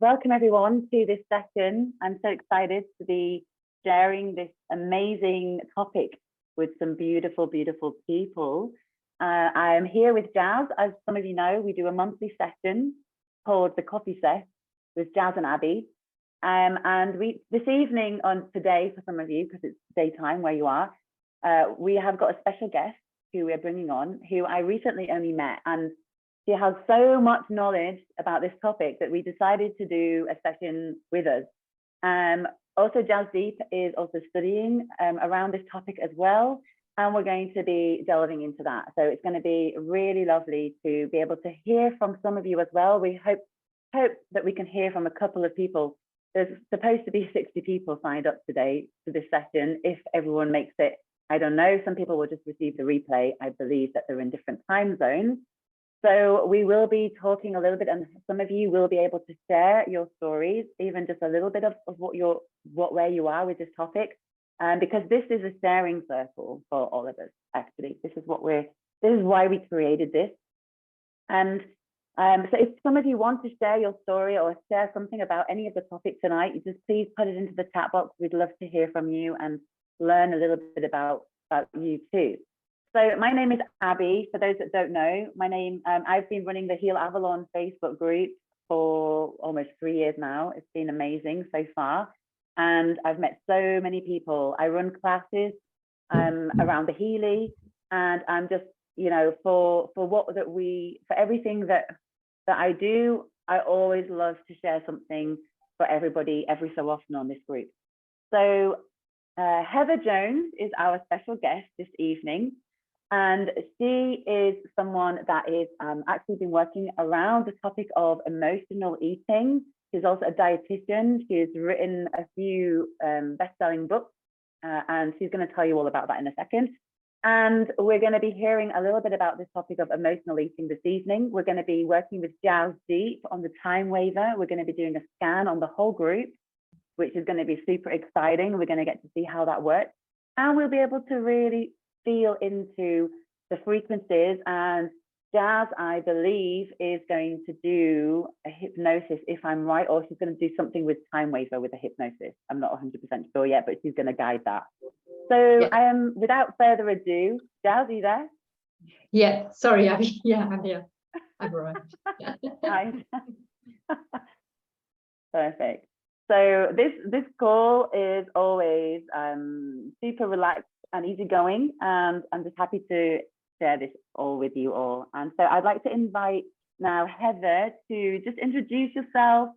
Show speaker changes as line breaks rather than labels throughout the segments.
welcome everyone to this session. I'm so excited to be sharing this amazing topic with some beautiful, beautiful people. I am here with Jazz. As some of you know, we do a monthly session called the Coffee Set with Jazz and Abbey. And this evening today, for some of you, because it's daytime where you are, we have got a special guest who we're bringing on, who I recently only met, and she has so much knowledge about this topic that we decided to do a session with us. Also, Jazz Deep is also studying around this topic as well, and we're going to be delving into that. So it's going to be really lovely to be able to hear from some of you as well. We hope that we can hear from a couple of people. There's supposed to be 60 people signed up today to this session. If everyone makes it, I don't know, some people will just receive the replay. I believe that they're in different time zones. So we will be talking a little bit, and some of you will be able to share your stories, even just a little bit of where you are with this topic, because this is a sharing circle for all of us. Actually, this is why we created this. And so if some of you want to share your story or share something about any of the topics tonight, you just please put it into the chat box. We'd love to hear from you and learn a little bit about you too. So my name is Abbey. For those that don't know, I've been running the Heal Avalon Facebook group for almost 3 years now. It's been amazing so far. And I've met so many people. I run classes around the HEALY, and I'm just, for everything that I do, I always love to share something for everybody every so often on this group. So Heather Jones is our special guest this evening, and she is someone that is actually been working around the topic of emotional eating. She's also a dietitian. She's written a few best-selling books, and she's going to tell you all about that in a second. And we're going to be hearing a little bit about this topic of emotional eating this evening. We're going to be working with Jazz Deep on the TimeWaver. We're going to be doing a scan on the whole group, which is going to be super exciting. We're going to get to see how that works. And we'll be able to really feel into the frequencies. And Jazz, I believe, is going to do a hypnosis, if I'm right, or she's going to do something with TimeWaver with a hypnosis. I'm not 100% sure yet, but she's going to guide that. So without further ado, Jazz, are you there?
Yeah, sorry, Abby. Yeah, I'm here. I've arrived.
Nice. Perfect. So this call is always super relaxed and easygoing, and I'm just happy to share this all with you all. And so I'd like to invite now Heather to just introduce yourself,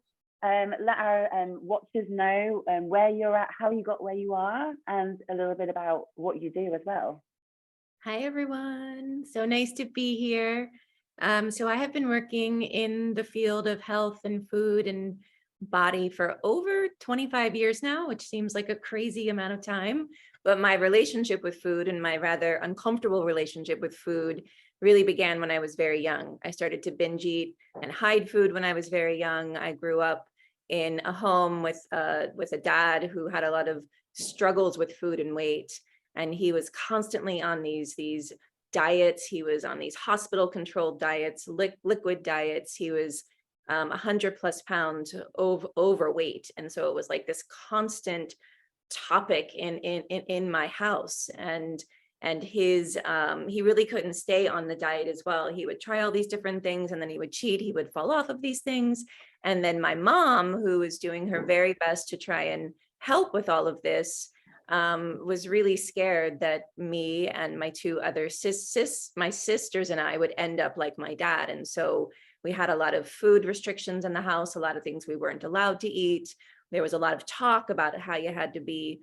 let our watchers know where you're at, how you got where you are, and a little bit about what you do as well.
Hi, everyone. So nice to be here. So I have been working in the field of health and food and body for over 25 years now, which seems like a crazy amount of time. But my relationship with food, and my rather uncomfortable relationship with food, really began when I was very young. I started to binge eat and hide food when I was very young. I grew up in a home with a dad who had a lot of struggles with food and weight, and he was constantly on these diets. He was on these hospital controlled diets, liquid diets. He was 100+ pounds overweight, and so it was like this constant topic in my house. And his he really couldn't stay on the diet as well. He would try all these different things, and then he would cheat. He would fall off of these things. And then my mom, who was doing her very best to try and help with all of this, was really scared that me and my two other my sisters and I would end up like my dad. And so we had a lot of food restrictions in the house, a lot of things we weren't allowed to eat. There was a lot of talk about how you had to be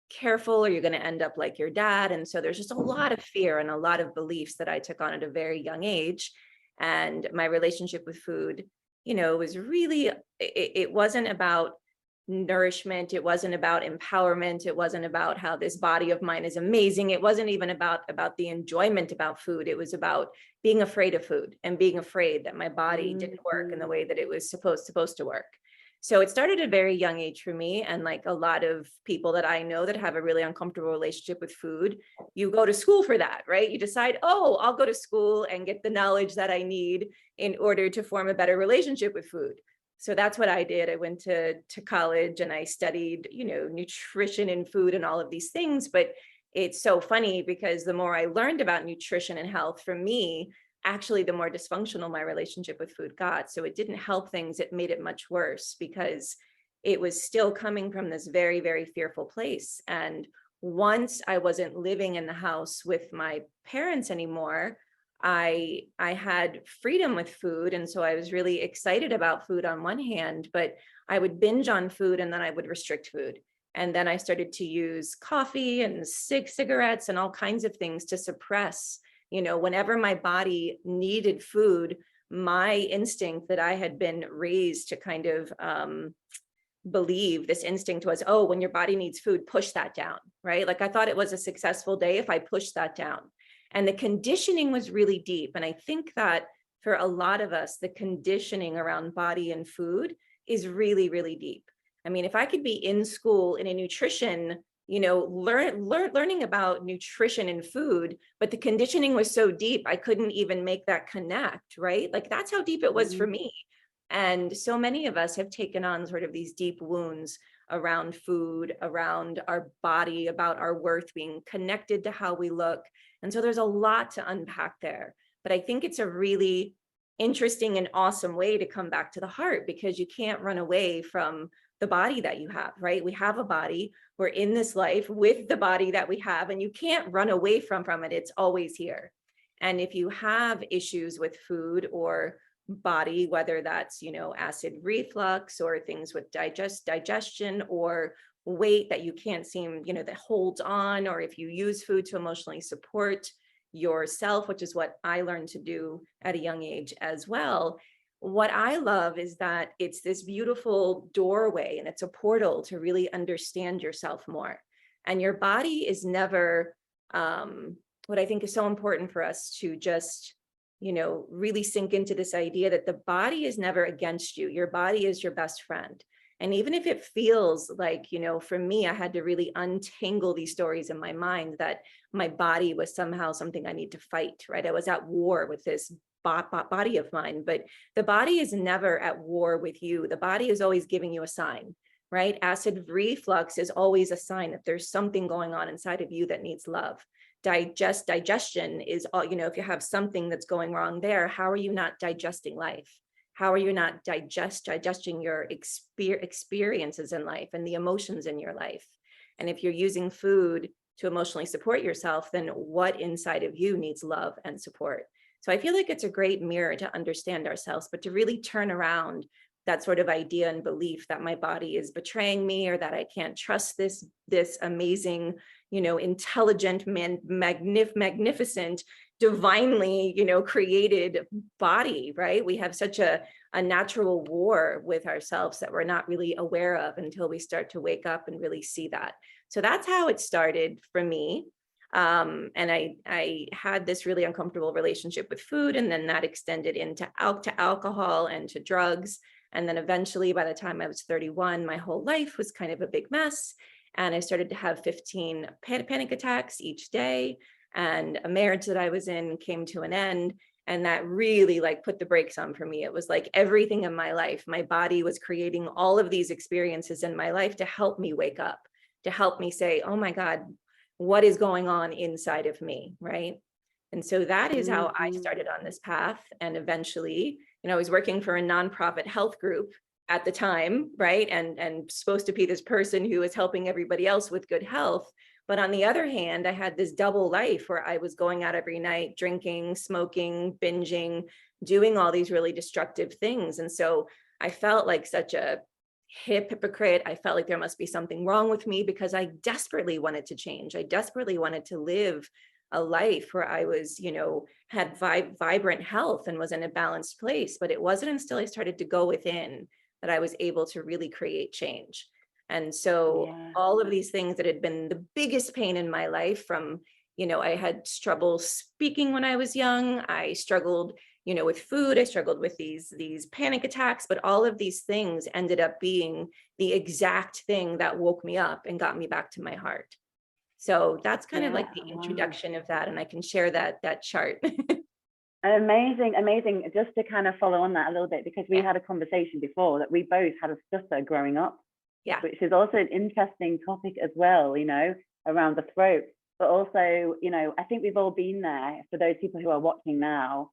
careful or you're going to end up like your dad. And so there's just a lot of fear and a lot of beliefs that I took on at a very young age. And my relationship with food, was really, it wasn't about nourishment. It wasn't about empowerment. It wasn't about how this body of mine is amazing. It wasn't even about the enjoyment about food. It was about being afraid of food and being afraid that my body didn't work in the way that it was supposed to work. So it started at a very young age for me. And like a lot of people that I know that have a really uncomfortable relationship with food, you go to school for that, right? You decide, oh, I'll go to school and get the knowledge that I need in order to form a better relationship with food. So that's what I did. I went to college and I studied, nutrition and food and all of these things. But it's so funny because the more I learned about nutrition and health, for me, actually, the more dysfunctional my relationship with food got. So it didn't help things. It made it much worse because it was still coming from this very, very fearful place. And once I wasn't living in the house with my parents anymore, I had freedom with food. And so I was really excited about food on one hand, but I would binge on food and then I would restrict food. And then I started to use coffee and cigarettes and all kinds of things to suppress, whenever my body needed food, my instinct that I had been raised to kind of believe, this instinct was, oh, when your body needs food, push that down, right? Like I thought it was a successful day if I pushed that down. And the conditioning was really deep. And I think that for a lot of us, the conditioning around body and food is really, really deep. I mean, if I could be in school in a nutrition, learning about nutrition and food, but the conditioning was so deep, I couldn't even make that connect, right? Like that's how deep it was for me. And so many of us have taken on sort of these deep wounds around food, around our body, about our worth being connected to how we look. And so there's a lot to unpack there. But I think it's a really interesting and awesome way to come back to the heart, because you can't run away from the body that you have, right? We have a body. We're in this life with the body that we have, and you can't run away from it. It's always here. And if you have issues with food or body, whether that's, acid reflux or things with digestion or weight that you can't seem, that holds on, or if you use food to emotionally support yourself, which is what I learned to do at a young age as well. What I love is that it's this beautiful doorway and it's a portal to really understand yourself more. And your body is never, what I think is so important for us to just, really sink into this idea that the body is never against you. Your body is your best friend. And even if it feels like, for me, I had to really untangle these stories in my mind that my body was somehow something I need to fight, right? I was at war with this body of mine, but the body is never at war with you. The body is always giving you a sign, right? Acid reflux is always a sign that there's something going on inside of you that needs love. Digestion is all, if you have something that's going wrong there, how are you not digesting life? How are you not digesting your experiences in life and the emotions in your life? And if you're using food to emotionally support yourself, then what inside of you needs love and support? So I feel like it's a great mirror to understand ourselves, but to really turn around that sort of idea and belief that my body is betraying me, or that I can't trust this amazing, intelligent, magnificent, divinely, created body, right? We have such a natural war with ourselves that we're not really aware of until we start to wake up and really see that. So that's how it started for me. And I had this really uncomfortable relationship with food, and then that extended into alcohol and to drugs. And then eventually, by the time I was 31, my whole life was kind of a big mess. And I started to have 15 panic attacks each day. And a marriage that I was in came to an end. And that really put the brakes on for me. It was like everything in my life, my body was creating all of these experiences in my life to help me wake up, to help me say, oh my God, what is going on inside of me, right? And so that is how I started on this path. And eventually, I was working for a nonprofit health group at the time, right? And supposed to be this person who is helping everybody else with good health. But on the other hand, I had this double life where I was going out every night, drinking, smoking, binging, doing all these really destructive things. And so I felt like such a hypocrite. I felt like there must be something wrong with me, because I desperately wanted to change. I desperately wanted to live a life where I was, had vibrant health and was in a balanced place. But it wasn't until I started to go within that I was able to really create change. And so all of these things that had been the biggest pain in my life, from, I had trouble speaking when I was young. I struggled, with food. I struggled with these panic attacks, but all of these things ended up being the exact thing that woke me up and got me back to my heart. So that's kind of like the introduction of that. And I can share that chart.
Amazing, amazing. Just to kind of follow on that a little bit, because we had a conversation before that we both had a stutter growing up, which is also an interesting topic as well, you know, around the throat. But also, you know, I think we've all been there. For those people who are watching now,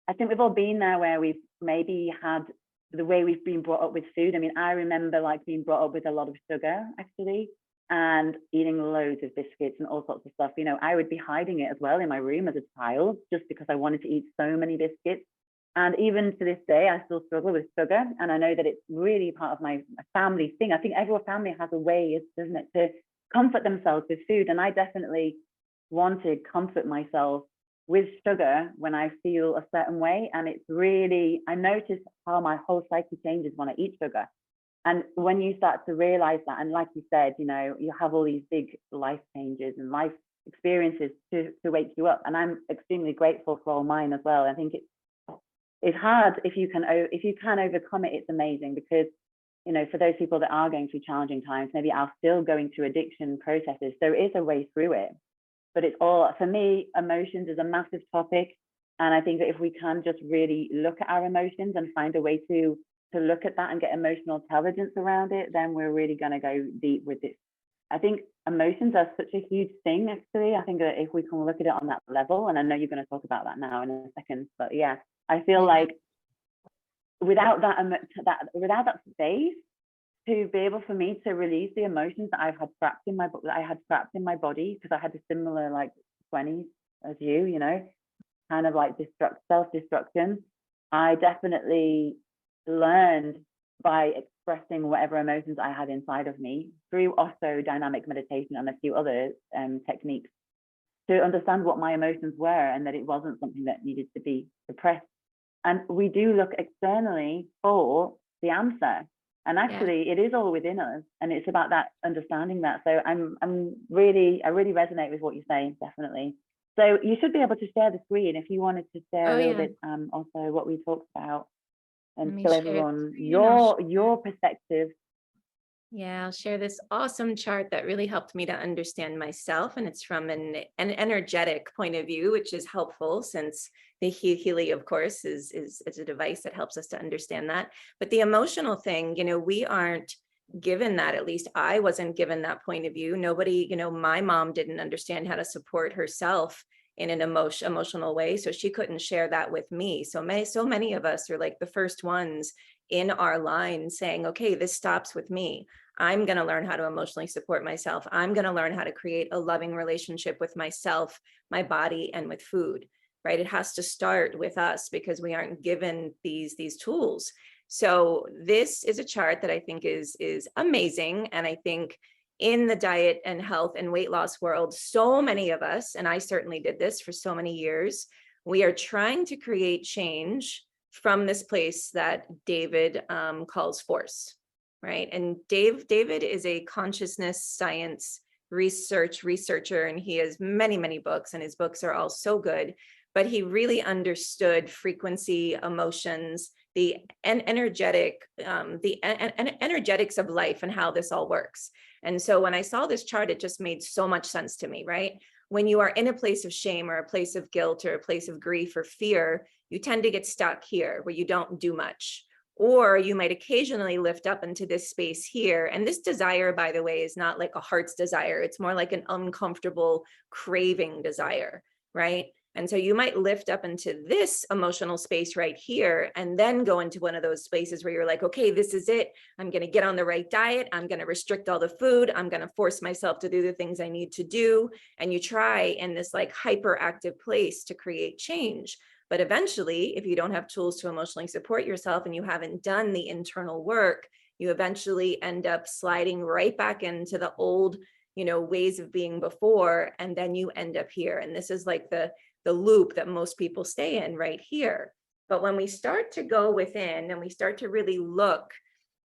I think we've all been there where we've maybe had the way we've been brought up with food. I mean, I remember like being brought up with a lot of sugar, actually, and eating loads of biscuits and all sorts of stuff. You know, I would be hiding it as well in my room as a child, just because I wanted to eat so many biscuits. And even to this day, I still struggle with sugar. And I know that it's really part of my family thing. I think every family has a way, doesn't it, to comfort themselves with food. And I definitely want to comfort myself with sugar when I feel a certain way. And it's really, I notice how my whole psyche changes when I eat sugar. And when you start to realize that, and like you said, you know, you have all these big life changes and life experiences to wake you up. And I'm extremely grateful for all mine as well. I think it's hard. If you can overcome it, it's amazing, because, you know, for those people that are going through challenging times, maybe are still going through addiction processes, there is a way through it. But it's all, for me, emotions is a massive topic. And I think that if we can just really look at our emotions and find a way to look at that and get emotional intelligence around it, then we're really going to go deep with it. I think emotions are such a huge thing, actually. I think that if we can look at it on that level, and I know you're going to talk about that now in a second, but yeah, I feel like without that space to be able for me to release the emotions that I've had trapped in my body, because I had a similar like 20s as you know, kind of like self-destruction. I definitely learned by expressing whatever emotions I had inside of me through also dynamic meditation and a few other techniques, to understand what my emotions were and that it wasn't something that needed to be suppressed. And we do look externally for the answer, and actually it is all within us, and it's about that understanding that. So I really resonate with what you're saying, definitely. So you should be able to share the screen if you wanted to share a little bit also what we talked about, and show everyone your perspective.
Yeah, I'll share this awesome chart that really helped me to understand myself. And it's from an energetic point of view, which is helpful, since the HEALY, of course, is a device that helps us to understand that. But the emotional thing, you know, we aren't given that. At least I wasn't given that point of view. Nobody, you know, my mom didn't understand how to support herself in an emotional way, so she couldn't share that with me. So many of us are like the first ones in our line saying, okay, this stops with me. I'm going to learn how to emotionally support myself. I'm going to learn how to create a loving relationship with myself, my body, and with food, right? It has to start with us, because we aren't given these tools. So this is a chart that I think is amazing. And I think in the diet and health and weight loss world, so many of us, and I certainly did this for so many years, we are trying to create change from this place that David calls force, right? And David is a consciousness science researcher, and he has many books, and his books are all so good. But he really understood frequency, emotions, the energetics of life, and how this all works. And so when I saw this chart, it just made so much sense to me, right? When you are in a place of shame or a place of guilt or a place of grief or fear, you tend to get stuck here where you don't do much. Or you might occasionally lift up into this space here. And this desire, by the way, is not like a heart's desire. It's more like an uncomfortable craving desire, right? And so you might lift up into this emotional space right here, and then go into one of those spaces where you're like, okay, this is it. I'm going to get on the right diet. I'm going to restrict all the food. I'm going to force myself to do the things I need to do. And you try in this like hyperactive place to create change. But eventually, if you don't have tools to emotionally support yourself and you haven't done the internal work, you eventually end up sliding right back into the old, you know, ways of being before. And then you end up here. And this is like the loop that most people stay in right here. But when we start to go within and we start to really look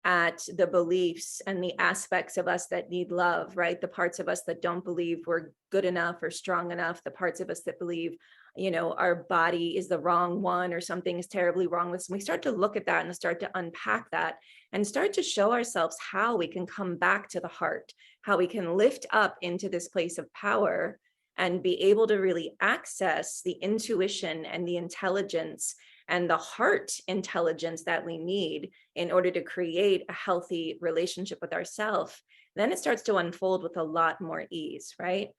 at the beliefs and the aspects of us that need love, right? The parts of us that don't believe we're good enough or strong enough, the parts of us that believe, you know, our body is the wrong one or something is terribly wrong with us. We start to look at that and start to unpack that and start to show ourselves how we can come back to the heart, how we can lift up into this place of power and be able to really access the intuition and the intelligence and the heart intelligence that we need in order to create a healthy relationship with ourselves, then it starts to unfold with a lot more ease, right?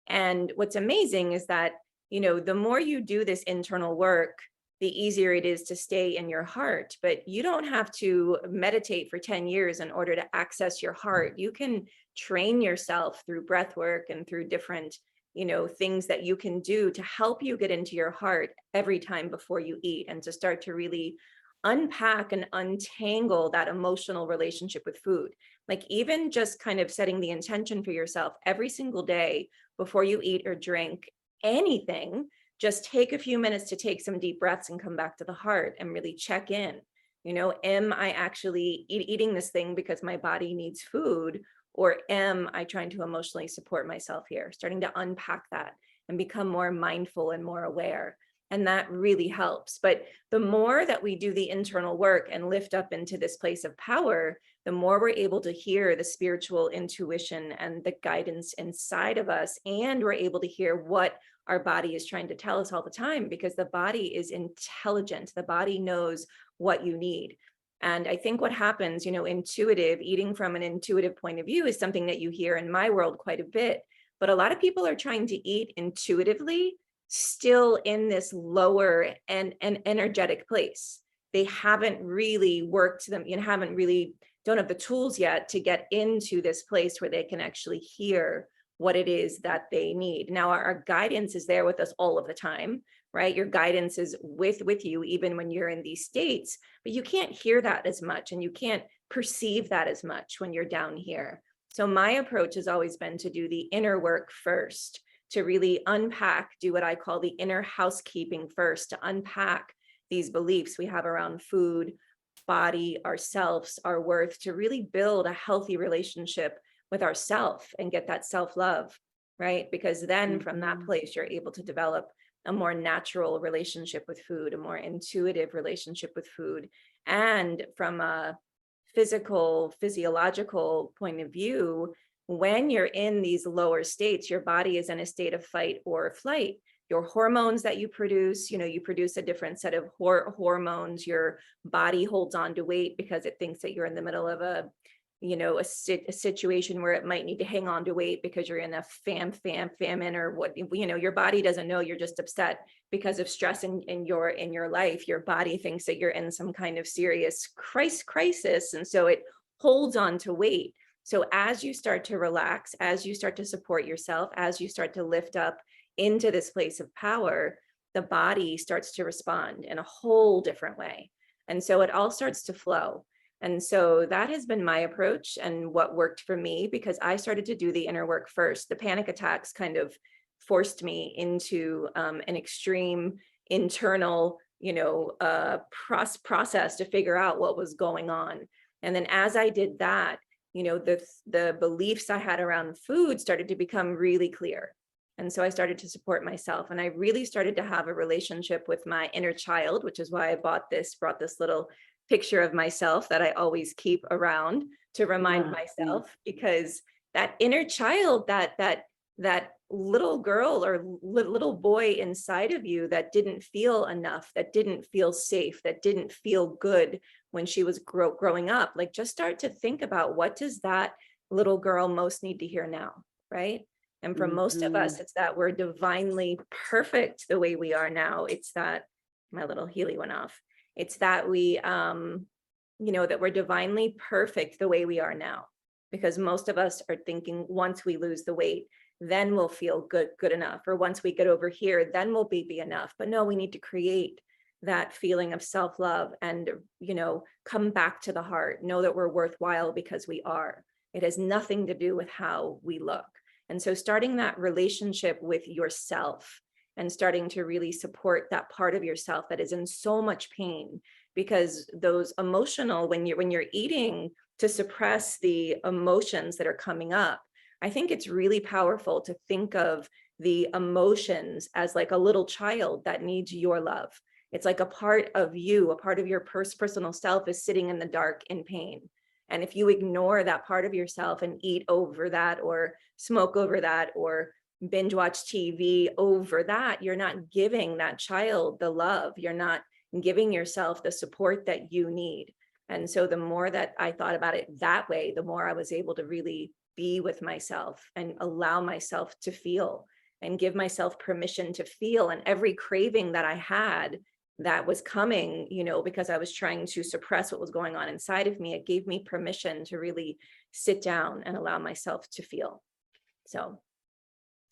And what's amazing is that, the more you do this internal work, the easier it is to stay in your heart. But you don't have to meditate for 10 years in order to access your heart. You can train yourself through breath work and through different, things that you can do to help you get into your heart every time before you eat, and to start to really unpack and untangle that emotional relationship with food. Like even just kind of setting the intention for yourself every single day before you eat or drink anything, just take a few minutes to take some deep breaths and come back to the heart and really check in. Am I actually eating this thing because my body needs food? Or am I trying to emotionally support myself here? Starting to unpack that and become more mindful and more aware. And that really helps. But the more that we do the internal work and lift up into this place of power, the more we're able to hear the spiritual intuition and the guidance inside of us. And we're able to hear what our body is trying to tell us all the time, because the body is intelligent. The body knows what you need. And I think what happens, intuitive, eating from an intuitive point of view is something that you hear in my world quite a bit. But a lot of people are trying to eat intuitively, still in this lower and energetic place. They haven't really worked them, don't have the tools yet to get into this place where they can actually hear what it is that they need. Now, our guidance is there with us all of the time, right? Your guidance is with you, even when you're in these states, but you can't hear that as much, and you can't perceive that as much when you're down here. So my approach has always been to do the inner work first, to really unpack, do what I call the inner housekeeping first, to unpack these beliefs we have around food, body, ourselves, our worth, to really build a healthy relationship with ourself and get that self-love, right? Because then from that place, you're able to develop a more natural relationship with food, a more intuitive relationship with food. And from a physiological point of view, when you're in these lower states, your body is in a state of fight or flight. Your hormones that you produce, you produce a different set of hormones. Your body holds on to weight because it thinks that you're in the middle of a situation where it might need to hang on to weight because you're in a famine or what, your body doesn't know you're just upset because of stress in your life. Your body thinks that you're in some kind of serious crisis. And so it holds on to weight. So as you start to relax, as you start to support yourself, as you start to lift up into this place of power, the body starts to respond in a whole different way. And so it all starts to flow. And so that has been my approach and what worked for me, because I started to do the inner work first. The panic attacks kind of forced me into an extreme internal, process to figure out what was going on. And then as I did that, the beliefs I had around food started to become really clear. And so I started to support myself, and I really started to have a relationship with my inner child, which is why I brought this little picture of myself that I always keep around to remind myself, because that inner child, that little girl or little boy inside of you that didn't feel enough, that didn't feel safe, that didn't feel good when she was growing up, like just start to think about, what does that little girl most need to hear now, right? And for most of us, it's that we're divinely perfect the way we are now. It's that, my little Healy went off. It's that we, that we're divinely perfect the way we are now, because most of us are thinking once we lose the weight, then we'll feel good enough. Or once we get over here, then we'll be enough. But no, we need to create that feeling of self-love and, come back to the heart, know that we're worthwhile because we are. It has nothing to do with how we look. And so starting that relationship with yourself and starting to really support that part of yourself that is in so much pain, because those emotional, when you're eating to suppress the emotions that are coming up, I think it's really powerful to think of the emotions as like a little child that needs your love. It's like a part of you, a part of your personal self is sitting in the dark in pain. And if you ignore that part of yourself and eat over that or smoke over that or binge watch TV over that, you're not giving that child the love. You're not giving yourself the support that you need. And so the more that I thought about it that way, the more I was able to really be with myself and allow myself to feel and give myself permission to feel. And every craving that I had that was coming, because I was trying to suppress what was going on inside of me, it gave me permission to really sit down and allow myself to feel. So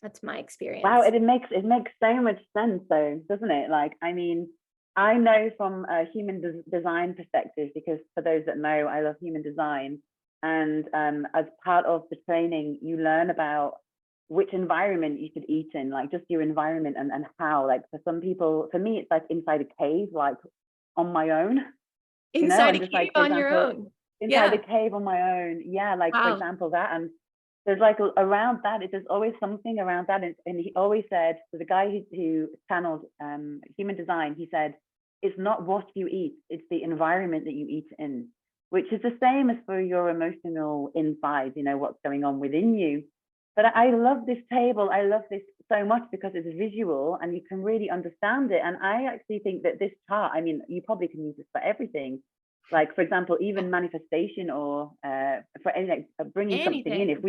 that's my experience.
Wow, it makes so much sense though, doesn't it? Like, I mean, I know from a human design perspective, because for those that know, I love human design. And as part of the training, you learn about which environment you should eat in, like just your environment and how, like for some people, for me, it's like inside a cave, like on my own.
Inside a cave
like, for
on your
example,
own.
Inside
Yeah.
the cave on my own. Yeah, like
Wow.
for example, that. And there's like around that, there's always something around that. And he always said, so the guy who channeled human design, he said, it's not what you eat, it's the environment that you eat in, which is the same as for your emotional inside, what's going on within you. But I love this table. I love this so much because it's visual and you can really understand it. And I actually think that this chart, I mean, you probably can use this for everything. Like, for example, even manifestation or for anything, bringing something in. If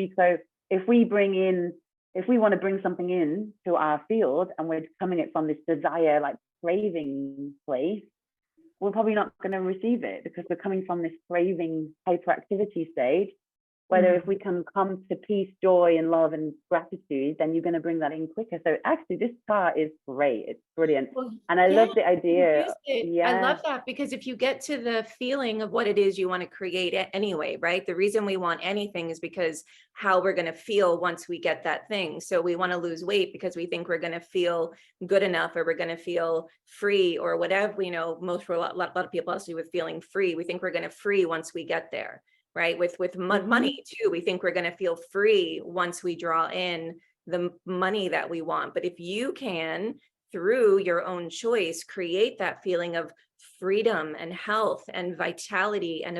we want to bring something in to our field and we're coming it from this desire, like craving place, we're probably not going to receive it because we're coming from this craving hyperactivity stage. Whether if we can come to peace, joy, and love and gratitude, then you're going to bring that in quicker. So actually, this chart is great. It's brilliant.
Well,
and I love the idea.
Yeah. I love that, because if you get to the feeling of what it is you want to create anyway, right? The reason we want anything is because how we're going to feel once we get that thing. So we want to lose weight because we think we're going to feel good enough, or we're going to feel free, or whatever, most for a lot of people, especially with feeling free, we think we're going to free once we get there. Right. With money too, we think we're going to feel free once we draw in the money that we want. But if you can, through your own choice, create that feeling of freedom and health and vitality and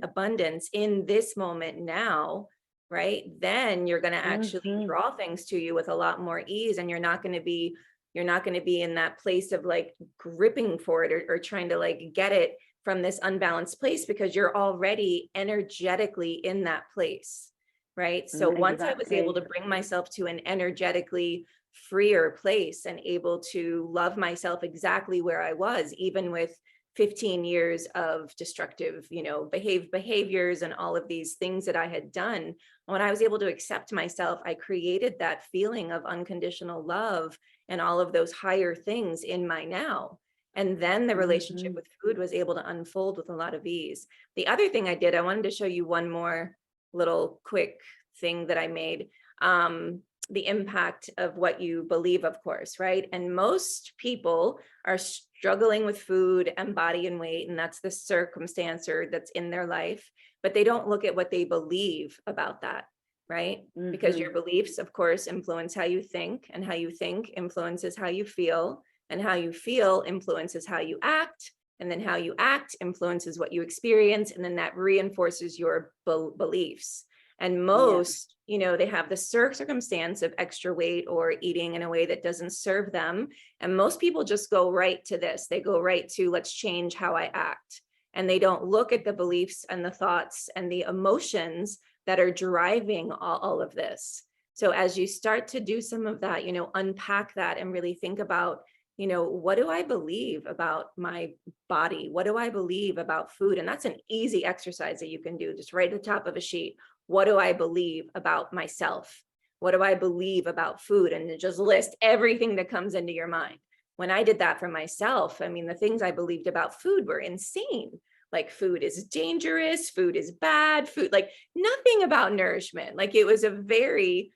abundance in this moment now, right, then you're going to actually draw things to you with a lot more ease, and you're not going to be in that place of like gripping for it or trying to like get it from this unbalanced place, because you're already energetically in that place, right? So once I was able to bring myself to an energetically freer place and able to love myself exactly where I was, even with 15 years of destructive, behaviors and all of these things that I had done, when I was able to accept myself, I created that feeling of unconditional love and all of those higher things in my now. And then the relationship with food was able to unfold with a lot of ease. The other thing I did, I wanted to show you one more little quick thing that I made. The impact of what you believe, of course, right? And most people are struggling with food and body and weight, and that's the circumstance that's in their life, but they don't look at what they believe about that, right? Because your beliefs, of course, influence how you think, and how you think influences how you feel. And how you feel influences how you act, and then how you act influences what you experience, and then that reinforces your beliefs. And most, they have the circumstance of extra weight or eating in a way that doesn't serve them. And most people just go right to this. They go right to, let's change how I act. And they don't look at the beliefs and the thoughts and the emotions that are driving all of this. So as you start to do some of that, unpack that and really think about, what do I believe about my body? What do I believe about food? And that's an easy exercise that you can do, just right at the top of a sheet. What do I believe about myself? What do I believe about food? And just list everything that comes into your mind. When I did that for myself, I mean, the things I believed about food were insane. Like, food is dangerous, food is bad, food, like nothing about nourishment. Like, it was a very,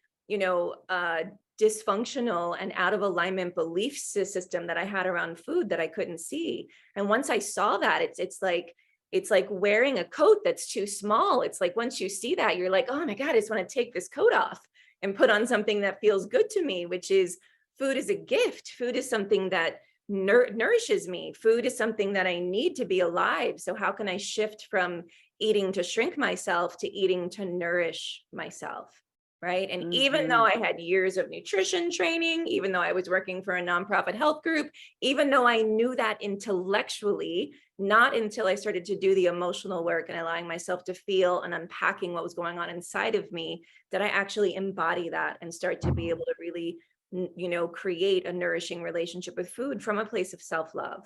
dysfunctional and out of alignment belief system that I had around food that I couldn't see. And once I saw that, it's like wearing a coat that's too small. It's like, once you see that, you're like, oh my God, I just want to take this coat off and put on something that feels good to me, which is food is a gift. Food is something that nourishes me. Food is something that I need to be alive. So how can I shift from eating to shrink myself to eating to nourish myself? right? And even though I had years of nutrition training, even though I was working for a nonprofit health group, even though I knew that intellectually, not until I started to do the emotional work and allowing myself to feel and unpacking what was going on inside of me, did I actually embody that and start to be able to really, you know, create a nourishing relationship with food from a place of self-love.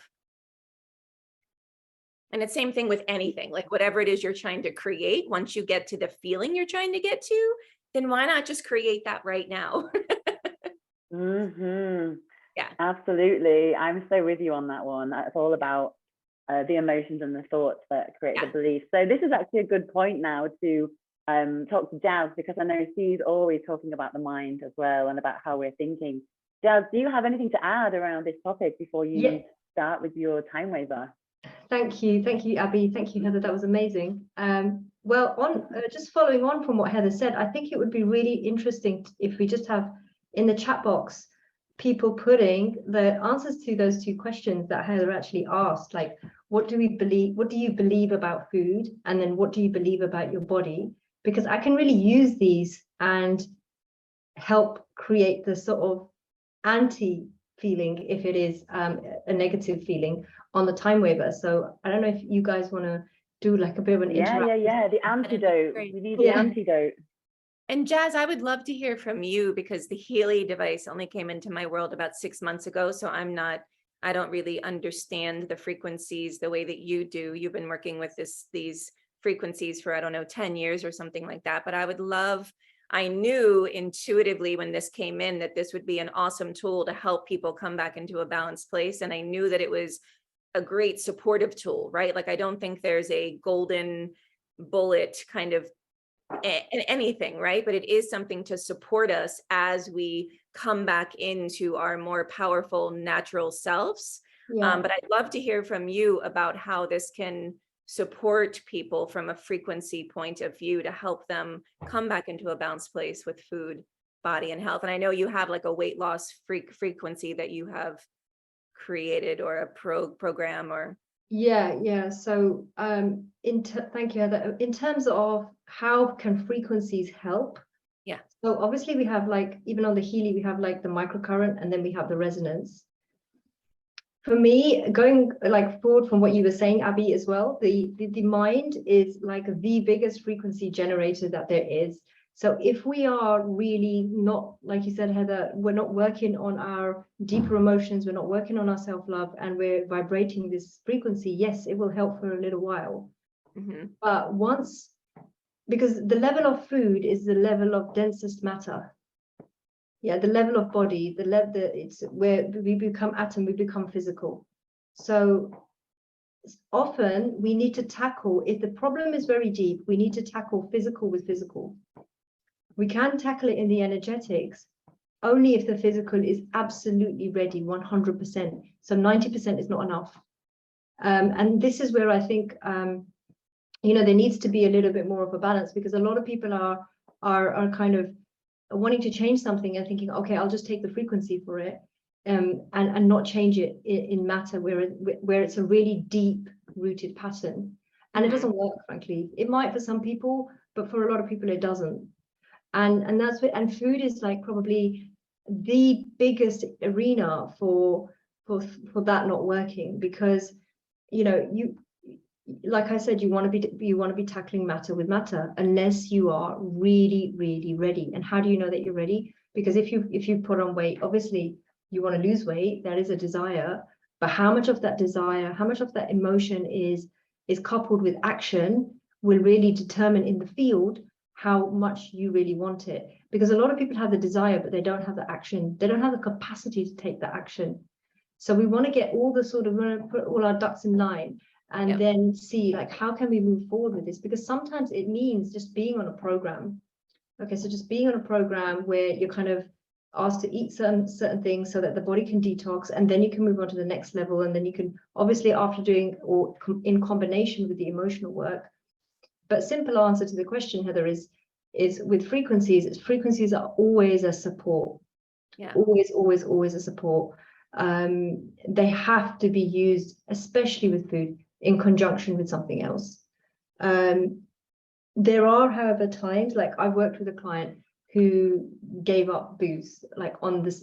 And it's same thing with anything, like whatever it is you're trying to create, once you get to the feeling you're trying to get to, then why not just create that right now? Yeah,
absolutely. I'm so with you on that one. It's all about the emotions and the thoughts that create the beliefs. So this is actually a good point now to talk to Jazz, because I know she's always talking about the mind as well and about how we're thinking. Jazz, do you have anything to add around this topic before you start with your TimeWaver?
Thank you, Abbey. Thank you, Heather. That was amazing. Well, on just following on from what Heather said, I think it would be really interesting if we just have in the chat box people putting the answers to those two questions that Heather actually asked, like what do we believe, what do you believe about food, and then what do you believe about your body? Because I can really use these and help create the sort of anti feeling if it is a negative feeling on the TimeWaver. So I don't know if you guys want to do like a bit of an interactive.
The antidote. We need the antidote.
And Jazz, I would love to hear from you, because the HEALY device only came into my world about 6 months ago. So I don't really understand the frequencies the way that you do. You've been working with these frequencies for, I don't know, 10 years or something like that. But I knew intuitively when this came in that this would be an awesome tool to help people come back into a balanced place. And I knew that it was a great supportive tool, right? Like, I don't think there's a golden bullet kind of anything, right? But it is something to support us as we come back into our more powerful natural selves. But I'd love to hear from you about how this can support people from a frequency point of view to help them come back into a balanced place with food, body, and health. And I know you have like a weight loss frequency that you have created, or a program, or
so thank you, Heather. In terms of how can frequencies help, so obviously we have, like, even on the HEALY we have like the microcurrent, and then we have the resonance. For me, going like forward from what you were saying, Abbey, as well, the mind is like the biggest frequency generator that there is. So if we are really not, like you said, Heather, we're not working on our deeper emotions, we're not working on our self-love, and we're vibrating this frequency, yes, it will help for a little while. But once, because the level of food is the level of densest matter. The level of body, it's where we become atom, we become physical. So often we need to tackle, if the problem is very deep, we need to tackle physical with physical. We can tackle it in the energetics only if the physical is absolutely ready, 100%. So 90% is not enough. And this is where I think, there needs to be a little bit more of a balance, because a lot of people are kind of wanting to change something and thinking, okay, I'll just take the frequency for it, and not change it in matter, where it's a really deep rooted pattern. And it doesn't work, frankly. It might for some people, but for a lot of people it doesn't. And that's what, and food is like probably the biggest arena for that not working, because you, like I said, you want to be tackling matter with matter, unless you are really, really ready. And how do you know that you're ready? Because if you put on weight, obviously you want to lose weight, that is a desire, but how much of that desire, how much of that emotion is coupled with action will really determine in the field how much you really want it. Because a lot of people have the desire, but they don't have the action, they don't have the capacity to take the action. So we want to get all the sort of, we want to put all our ducks in line, and then see, like, how can we move forward with this? Because sometimes it means just being on a program. Okay, so just being on a program where you're kind of asked to eat certain things so that the body can detox, and then you can move on to the next level. And then you can, obviously, after doing, or in combination with the emotional work. But simple answer to the question, Heather, is with frequencies, frequencies are always a support. Always a support. They have to be used, especially with food, in conjunction with something else. There are, however, times, like I worked with a client who gave up booze, like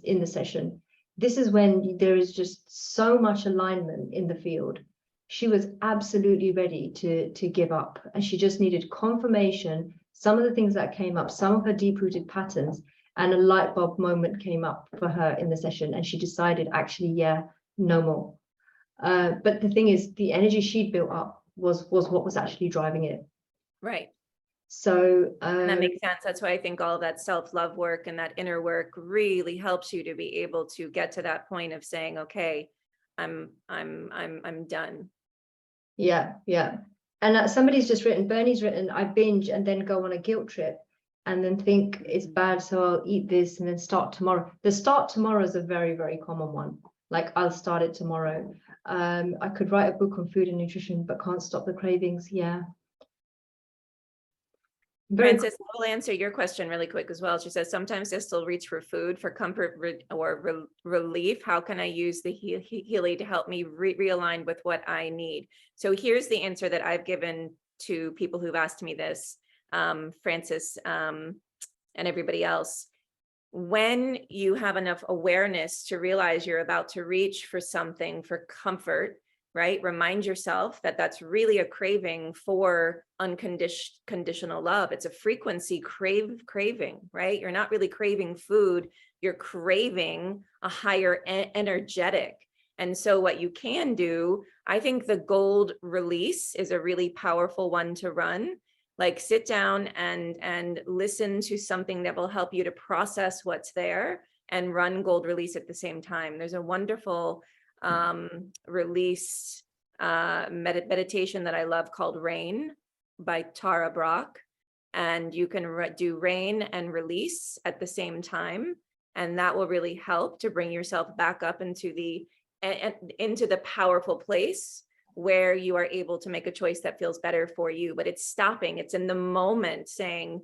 in the session. This is when there is just so much alignment in the field. She was absolutely ready to give up, and she just needed confirmation. Some of the things that came up, some of her deep-rooted patterns, and a light bulb moment came up for her in the session, and she decided, actually, yeah, no more. But the thing is, the energy she'd built up was what was actually driving it.
Right.
So
that makes sense. That's why I think all that self-love work and that inner work really helps you to be able to get to that point of saying, okay, I'm done.
Yeah. And somebody's just written, Bernie's written, I binge and then go on a guilt trip and then think it's bad, so I'll eat this and then start tomorrow. The start tomorrow is a very, very common one. Like, I'll start it tomorrow. I could write a book on food and nutrition, but can't stop the cravings. Yeah.
Frances, I will answer your question really quick as well. She says, sometimes I still reach for food for comfort or relief. How can I use the HEALY to help me realign with what I need? So here's the answer that I've given to people who've asked me this, Frances, and everybody else. When you have enough awareness to realize you're about to reach for something for comfort, right? Remind yourself that that's really a craving for unconditional love. It's a frequency craving, right? You're not really craving food. You're craving a higher energetic. And so what you can do, I think the gold release is a really powerful one to run. Like, sit down and listen to something that will help you to process what's there and run gold release at the same time. There's a wonderful release meditation that I love called Rain by Tara Brach, and you can do rain and release at the same time, and that will really help to bring yourself back up into the powerful place where you are able to make a choice that feels better for you. But it's stopping, it's in the moment saying,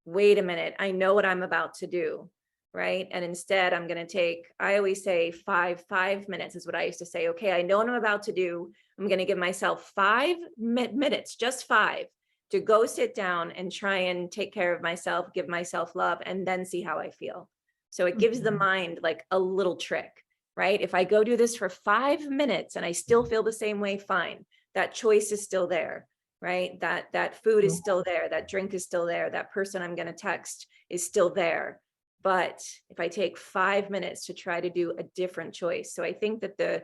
wait a minute, I know what I'm about to do. Right. And instead, I'm going to take, I always say 5 minutes is what I used to say. Okay, I know what I'm about to do. I'm going to give myself 5 minutes, just 5, to go sit down and try and take care of myself, give myself love, and then see how I feel. So it gives the mind like a little trick, right? If I go do this for 5 minutes and I still feel the same way, fine. That choice is still there, right? That food is still there. That drink is still there. That person I'm going to text is still there. But if I take 5 minutes to try to do a different choice. So I think that the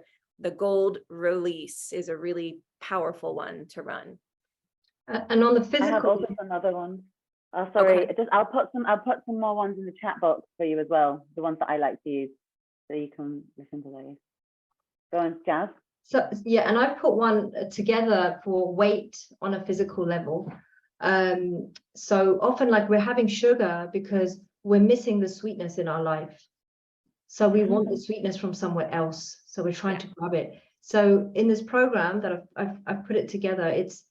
gold release is a really powerful one to run.
And on the physical,
I have also another one. Oh, sorry,
Okay.
I'll put some more ones in the chat box for you as well. The ones that I like to use, so you can listen to those. Go on, Jazz.
So yeah, and I've put one together for weight on a physical level. So often, like, we're having sugar because we're missing the sweetness in our life. So we want the sweetness from somewhere else. So we're trying to grab it. So in this program that I've put it together, it's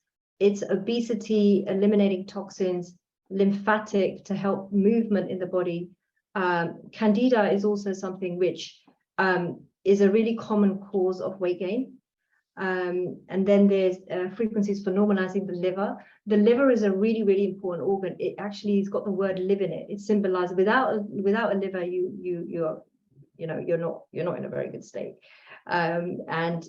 obesity, eliminating toxins, lymphatic to help movement in the body. Candida is also something which is a really common cause of weight gain. And then there's frequencies for normalizing the liver. The liver is a really, really important organ. It actually has got the word live in it. It symbolizes without a liver, you're not in a very good state. And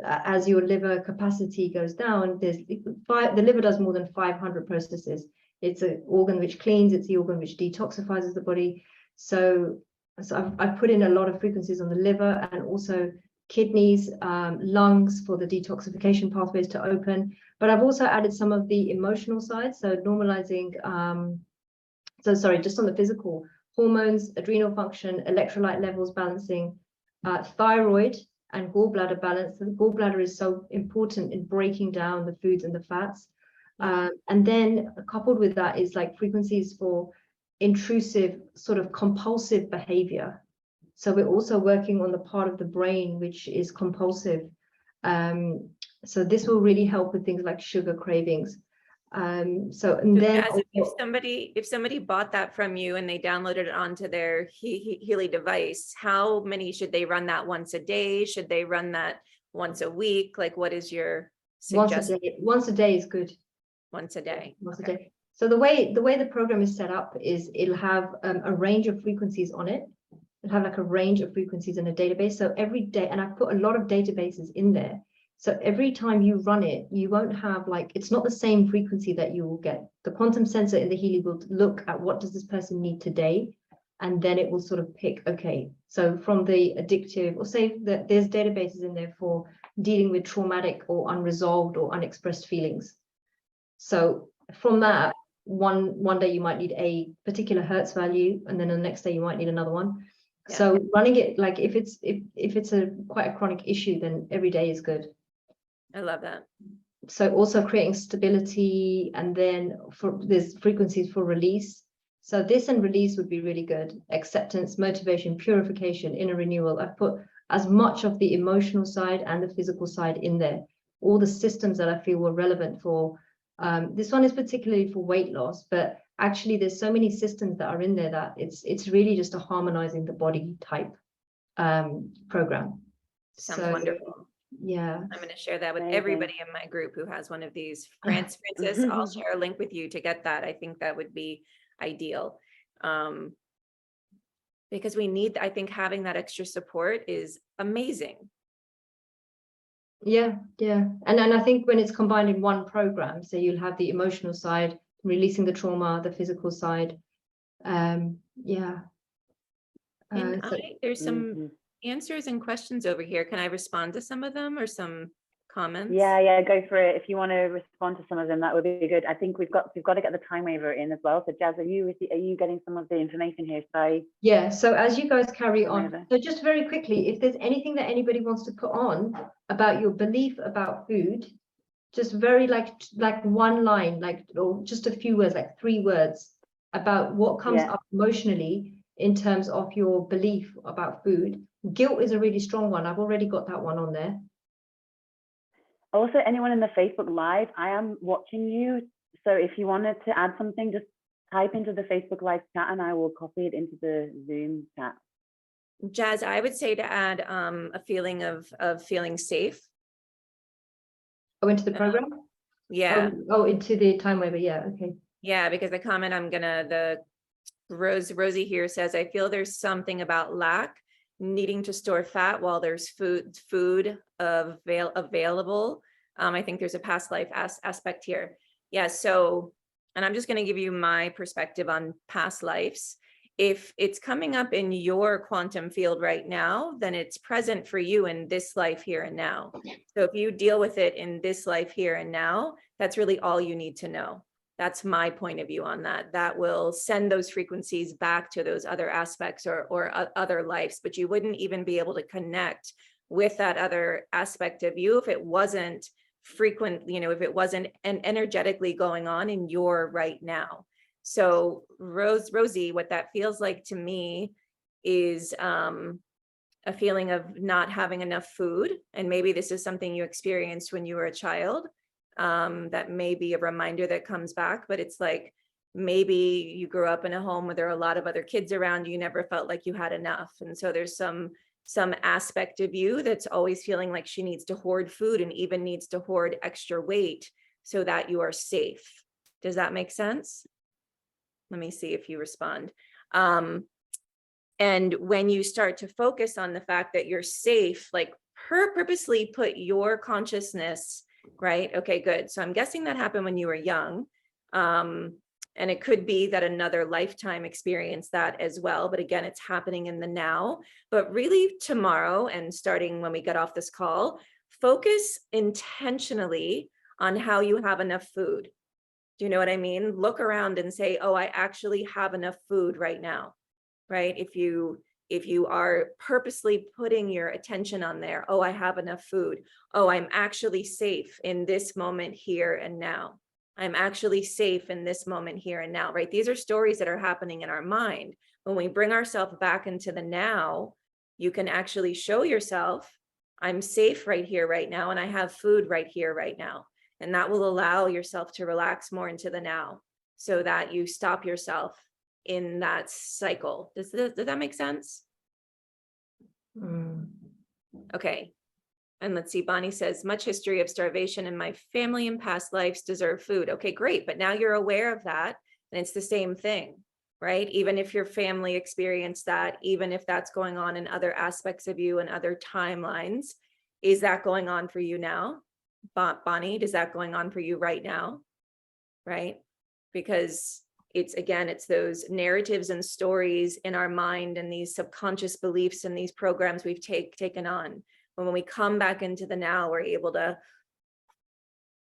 as your liver capacity goes down, the liver does more than 500 processes. It's an organ which cleans. It's the organ which detoxifies the body. So I've put in a lot of frequencies on the liver, and also kidneys, lungs, for the detoxification pathways to open. But I've also added some of the emotional side, so normalizing, just on the physical, hormones, adrenal function, electrolyte levels balancing, thyroid and gallbladder balance. The gallbladder is so important in breaking down the foods and the fats. And then coupled with that is like frequencies for intrusive, sort of compulsive behavior. So we're also working on the part of the brain which is compulsive. So this will really help with things like sugar cravings. If
somebody bought that from you and they downloaded it onto their HEALY device, how many should they run that once a day? Should they run that once a week? Like, what is your suggestion?
Once a day is good.
Once a day.
Once a day. So the way the program is set up is it'll have a range of frequencies on it. It'll have like a range of frequencies in a database. So every day, and I've put a lot of databases in there. So every time you run it, you won't have like, it's not the same frequency that you will get. The quantum sensor in the HEALY will look at what does this person need today, and then it will sort of pick, okay, so from the addictive, or say that there's databases in there for dealing with traumatic or unresolved or unexpressed feelings. So from that, one day you might need a particular Hertz value, and then the next day you might need another one. Yeah. So running it, like if it's quite a chronic issue, then every day is good.
I love that.
So also creating stability, and then there's frequencies for release. So this and release would be really good. Acceptance, motivation, purification, inner renewal. I've put as much of the emotional side and the physical side in there. All the systems that I feel were relevant for. This one is particularly for weight loss, but actually there's so many systems that are in there that it's really just a harmonizing the body type program.
Sounds wonderful.
Yeah,
I'm going to share that with everybody in my group who has one of these. Francis, I'll share a link with you to get that. I think that would be ideal, because we need, I think having that extra support is amazing.
Yeah, and I think when it's combined in one program, so you'll have the emotional side, releasing the trauma, the physical side. Yeah.
And there's some answers and questions over here. Can I respond to some of them, or some comments?
Yeah, go for it. If you want to respond to some of them, that would be good. I think we've got to get the TimeWaver in as well. So Jazz, are you getting some of the information here?
Yeah, so as you guys carry on, so just very quickly, if there's anything that anybody wants to put on about your belief about food, just very like one line, like, or just a few words, like 3 words about what comes up emotionally in terms of your belief about food. Guilt is a really strong one. I've already got that one on there.
Also, anyone in the Facebook Live, I am watching you. So if you wanted to add something, just type into the Facebook Live chat and I will copy it into the Zoom chat.
Jazz, I would say to add a feeling of feeling safe.
Oh, into the program?
Yeah.
Oh, into the TimeWaver. Yeah, okay.
Yeah, because the comment Rosie here says, I feel there's something about lack, needing to store fat while there's food available. I think there's a past life aspect here. Yeah, so, and I'm just going to give you my perspective on past lives. If it's coming up in your quantum field right now, then it's present for you in this life here and now. So if you deal with it in this life here and now, that's really all you need to know. That's my point of view on that. That will send those frequencies back to those other aspects or other lives, but you wouldn't even be able to connect with that other aspect of you if it wasn't frequent, if it wasn't energetically going on in your right now. So Rosie, what that feels like to me is a feeling of not having enough food. And maybe this is something you experienced when you were a child. That may be a reminder that comes back, but it's like, maybe you grew up in a home where there are a lot of other kids around, you never felt like you had enough. And so there's some aspect of you that's always feeling like she needs to hoard food and even needs to hoard extra weight so that you are safe. Does that make sense? Let me see if you respond. And when you start to focus on the fact that you're safe, like purposely put your consciousness, right? Okay, good. So I'm guessing that happened when you were young. And it could be that another lifetime experienced that as well. But again, it's happening in the now. But really tomorrow, and starting when we get off this call, focus intentionally on how you have enough food. Do you know what I mean? Look around and say, oh, I actually have enough food right now, right? If you are purposely putting your attention on there, oh, I have enough food. Oh, I'm actually safe in this moment here and now. I'm actually safe in this moment here and now, right? These are stories that are happening in our mind. When we bring ourselves back into the now, you can actually show yourself, I'm safe right here, right now, and I have food right here, right now. And that will allow yourself to relax more into the now so that you stop yourself in that cycle. Does that make sense? Okay. And let's see, Bonnie says, much history of starvation in my family and past lives deserve food. Okay, great. But now you're aware of that, and it's the same thing, right? Even if your family experienced that, even if that's going on in other aspects of you and other timelines, is that going on for you now? Bonnie, is that going on for you right now? Right? Because it's those narratives and stories in our mind and these subconscious beliefs and these programs we've taken on. When we come back into the now, we're able to,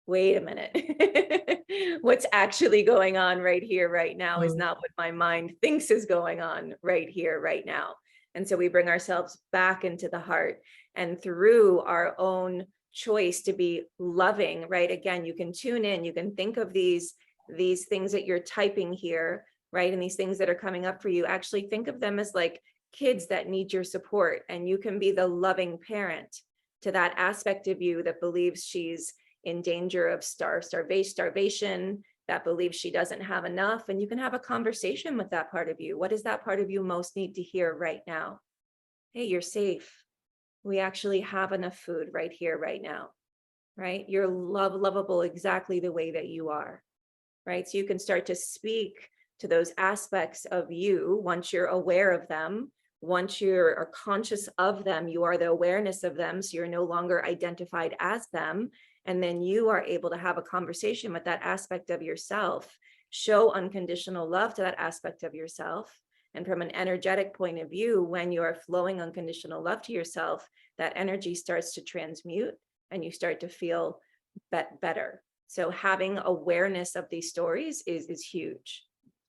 wait a minute, what's actually going on right here, right now is not what my mind thinks is going on right here, right now. And so we bring ourselves back into the heart, and through our own choice to be loving, right? Again, you can tune in, you can think of these things that you're typing here, right? And these things that are coming up for you, actually think of them as like kids that need your support, and you can be the loving parent to that aspect of you that believes she's in danger of starvation, that believes she doesn't have enough. And you can have a conversation with that part of you. What does that part of you most need to hear right now? Hey, you're safe. We actually have enough food right here, right now, right? You're lovable exactly the way that you are, right? So you can start to speak to those aspects of you once you're aware of them. Once you're conscious of them, you are the awareness of them. So you're no longer identified as them. And then you are able to have a conversation with that aspect of yourself, show unconditional love to that aspect of yourself. And from an energetic point of view, when you are flowing unconditional love to yourself, that energy starts to transmute and you start to feel better. So having awareness of these stories is huge.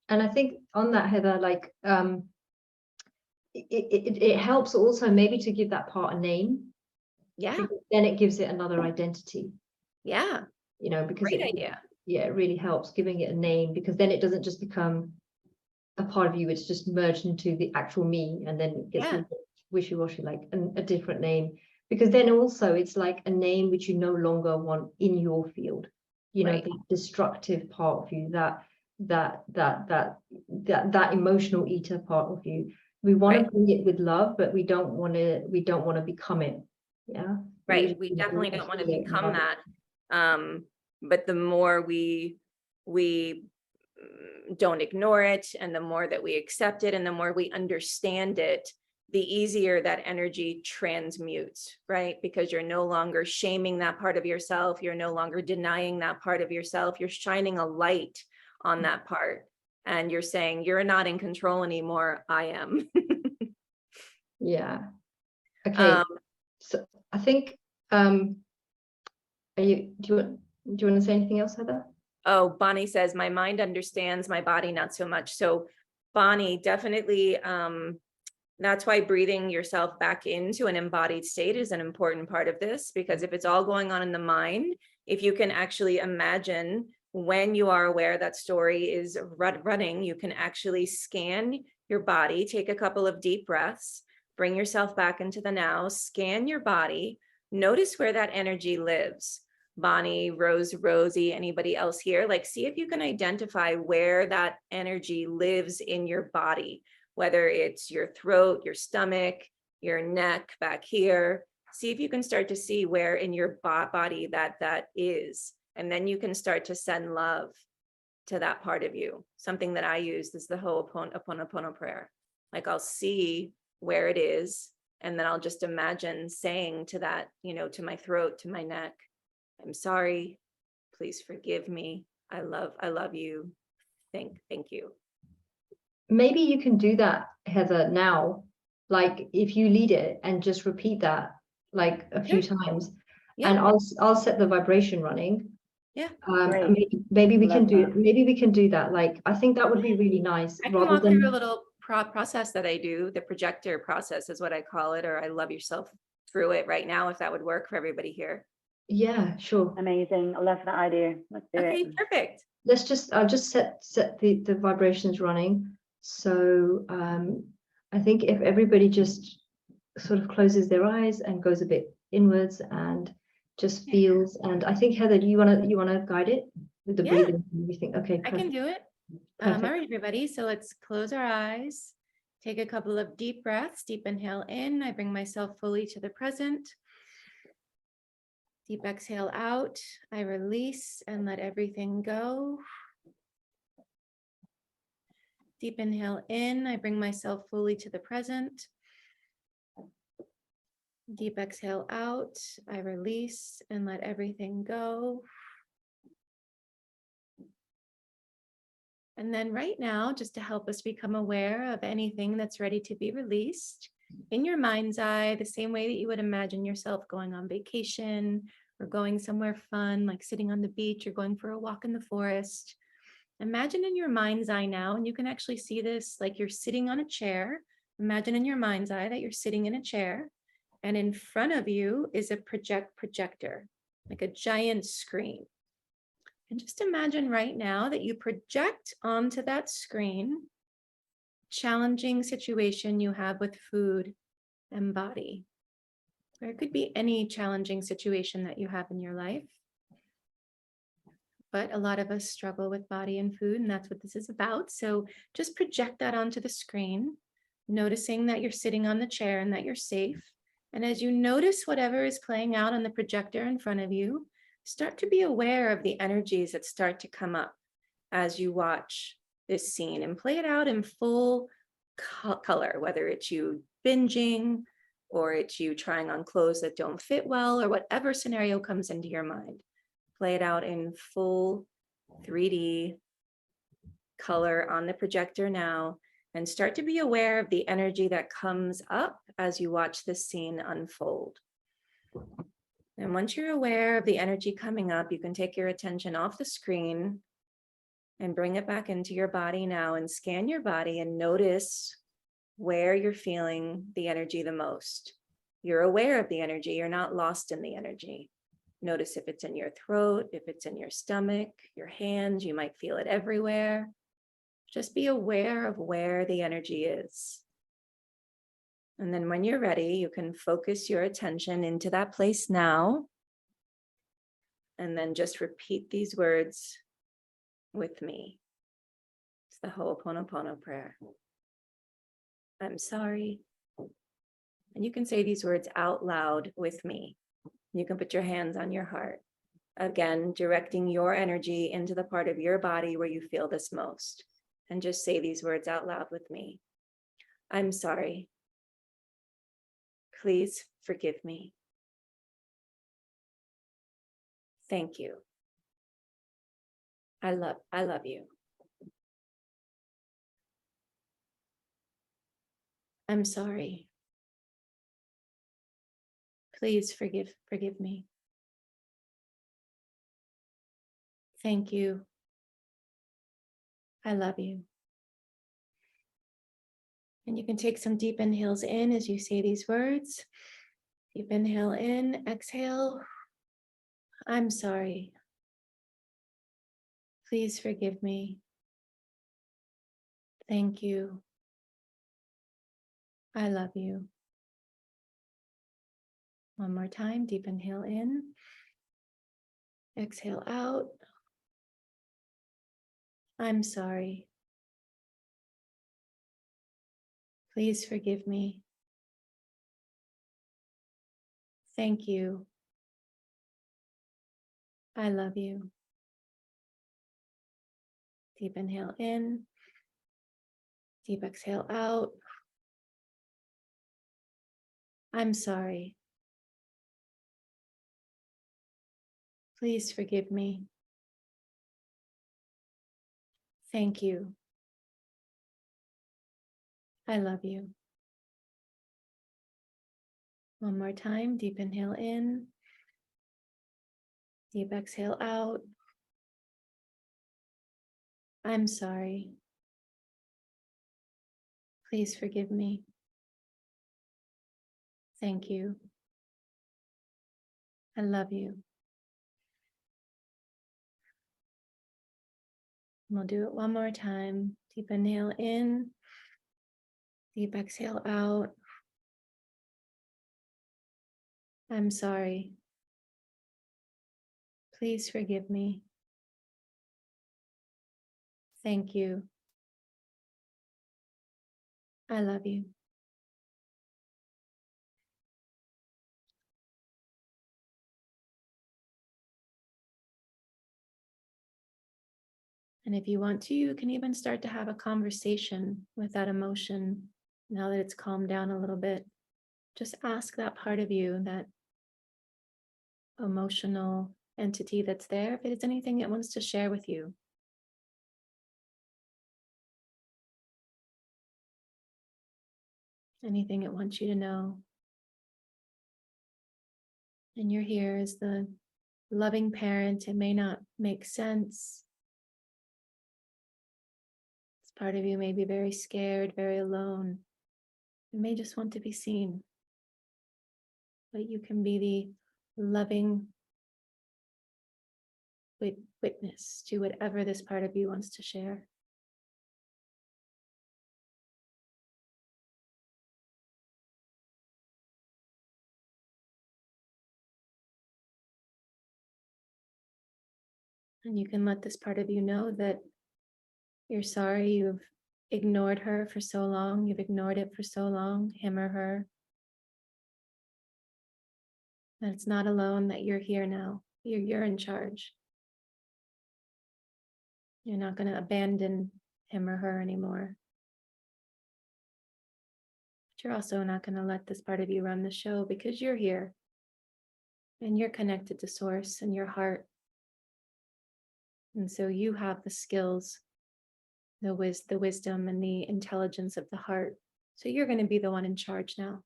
And I think on that, Heather, like, it helps also maybe to give that part a name.
Yeah.
Then it gives it another identity.
Yeah.
You know, because
great idea.
Yeah, it really helps giving it a name, because then it doesn't just become a part of you, it's just merged into the actual me, and then it gets wishy-washy, like a different name. Because then also it's like a name which you no longer want in your field. You know, the destructive part of you, that emotional eater part of you. We want to bring it with love, but we don't want to become it. Yeah.
Right. We definitely don't want to become that. But the more we don't ignore it, and the more that we accept it, and the more we understand it, the easier that energy transmutes, right? Because you're no longer shaming that part of yourself. You're no longer denying that part of yourself. You're shining a light on that part. And you're saying, you're not in control anymore. I am.
Yeah. Okay. So I think, do you want to say anything else, Heather?
Oh, Bonnie says, my mind understands, my body not so much. So Bonnie, definitely, that's why breathing yourself back into an embodied state is an important part of this, because if it's all going on in the mind, if you can actually imagine when you are aware that story is running, you can actually scan your body, take a couple of deep breaths, bring yourself back into the now, scan your body, notice where that energy lives. Bonnie, Rosie, anybody else here, like, see if you can identify where that energy lives in your body, whether it's your throat, your stomach, your neck, back here. See if you can start to see where in your body that is. And then you can start to send love to that part of you. Something that I use is the Ho'oponopono prayer. Like, I'll see where it is, and then I'll just imagine saying to that, to my throat, to my neck, I'm sorry, please forgive me. I love you. Thank you.
Maybe you can do that, Heather, now. Like, if you lead it and just repeat that like a few times, and I'll set the vibration running.
Yeah.
Maybe we can do. Maybe we can do that. Like, I think that would be really nice.
I can walk through a little process that I do. The projector process is what I call it, or I love yourself through it right now, if that would work for everybody here.
Yeah, sure.
Amazing. I love that idea. Let's do it.
Okay, perfect.
I'll just set the vibrations running. So I think if everybody just sort of closes their eyes and goes a bit inwards and just feels, and I think, Heather, do you want to guide it with the breathing and everything? Okay, perfect.
I can do it. All right, everybody. So let's close our eyes. Take a couple of deep breaths. Deep inhale in. I bring myself fully to the present. Deep exhale out. I release and let everything go. Deep inhale in. I bring myself fully to the present. Deep exhale out. I release and let everything go. And then right now, just to help us become aware of anything that's ready to be released, in your mind's eye, the same way that you would imagine yourself going on vacation or going somewhere fun, like sitting on the beach or going for a walk in the forest. Imagine in your mind's eye now, and you can actually see this like you're sitting on a chair. Imagine in your mind's eye that you're sitting in a chair, and in front of you is a projector, like a giant screen. And just imagine right now that you project onto that screen challenging situation you have with food and body. Or it could be any challenging situation that you have in your life. But a lot of us struggle with body and food, and that's what this is about. So just project that onto the screen, noticing that you're sitting on the chair and that you're safe. And as you notice whatever is playing out on the projector in front of you, start to be aware of the energies that start to come up as you watch this scene, and play it out in full color, whether it's you binging or it's you trying on clothes that don't fit well, or whatever scenario comes into your mind. Play it out in full 3D color on the projector now, and start to be aware of the energy that comes up as you watch this scene unfold. And once you're aware of the energy coming up, you can take your attention off the screen and bring it back into your body now, and scan your body and notice where you're feeling the energy the most. You're aware of the energy, you're not lost in the energy. Notice if it's in your throat, if it's in your stomach, your hands, you might feel it everywhere. Just be aware of where the energy is. And then when you're ready, you can focus your attention into that place now. And then just repeat these words with me. It's the Ho'oponopono prayer. I'm sorry. And you can say these words out loud with me. You can put your hands on your heart. Again, directing your energy into the part of your body where you feel this most. And just say these words out loud with me. I'm sorry. Please forgive me. Thank you. I love you. I'm sorry. Please forgive me. Thank you. I love you. And you can take some deep inhales in as you say these words. Deep inhale in, exhale. I'm sorry. Please forgive me. Thank you. I love you. One more time, deep inhale in. Exhale out. I'm sorry. Please forgive me. Thank you. I love you. Deep inhale in. Deep exhale out. I'm sorry. Please forgive me. Thank you. I love you. One more time, deep inhale in. Deep exhale out. I'm sorry. Please forgive me. Thank you. I love you. And we'll do it one more time. Deep inhale in. Deep exhale out. I'm sorry. Please forgive me. Thank you. I love you. And if you want to, you can even start to have a conversation with that emotion now that it's calmed down a little bit. Just ask that part of you, that emotional entity that's there, if it's anything it wants to share with you. Anything it wants you to know. And you're here as the loving parent. It may not make sense. This part of you may be very scared, very alone. You may just want to be seen. But you can be the loving witness to whatever this part of you wants to share. And you can let this part of you know that you're sorry you've ignored her for so long. You've ignored it for so long, him or her. That it's not alone, that you're here now. You're in charge. You're not going to abandon him or her anymore. But you're also not going to let this part of you run the show, because you're here. And you're connected to Source and your heart. And so you have the skills, the wisdom and the intelligence of the heart. So you're going to be the one in charge now.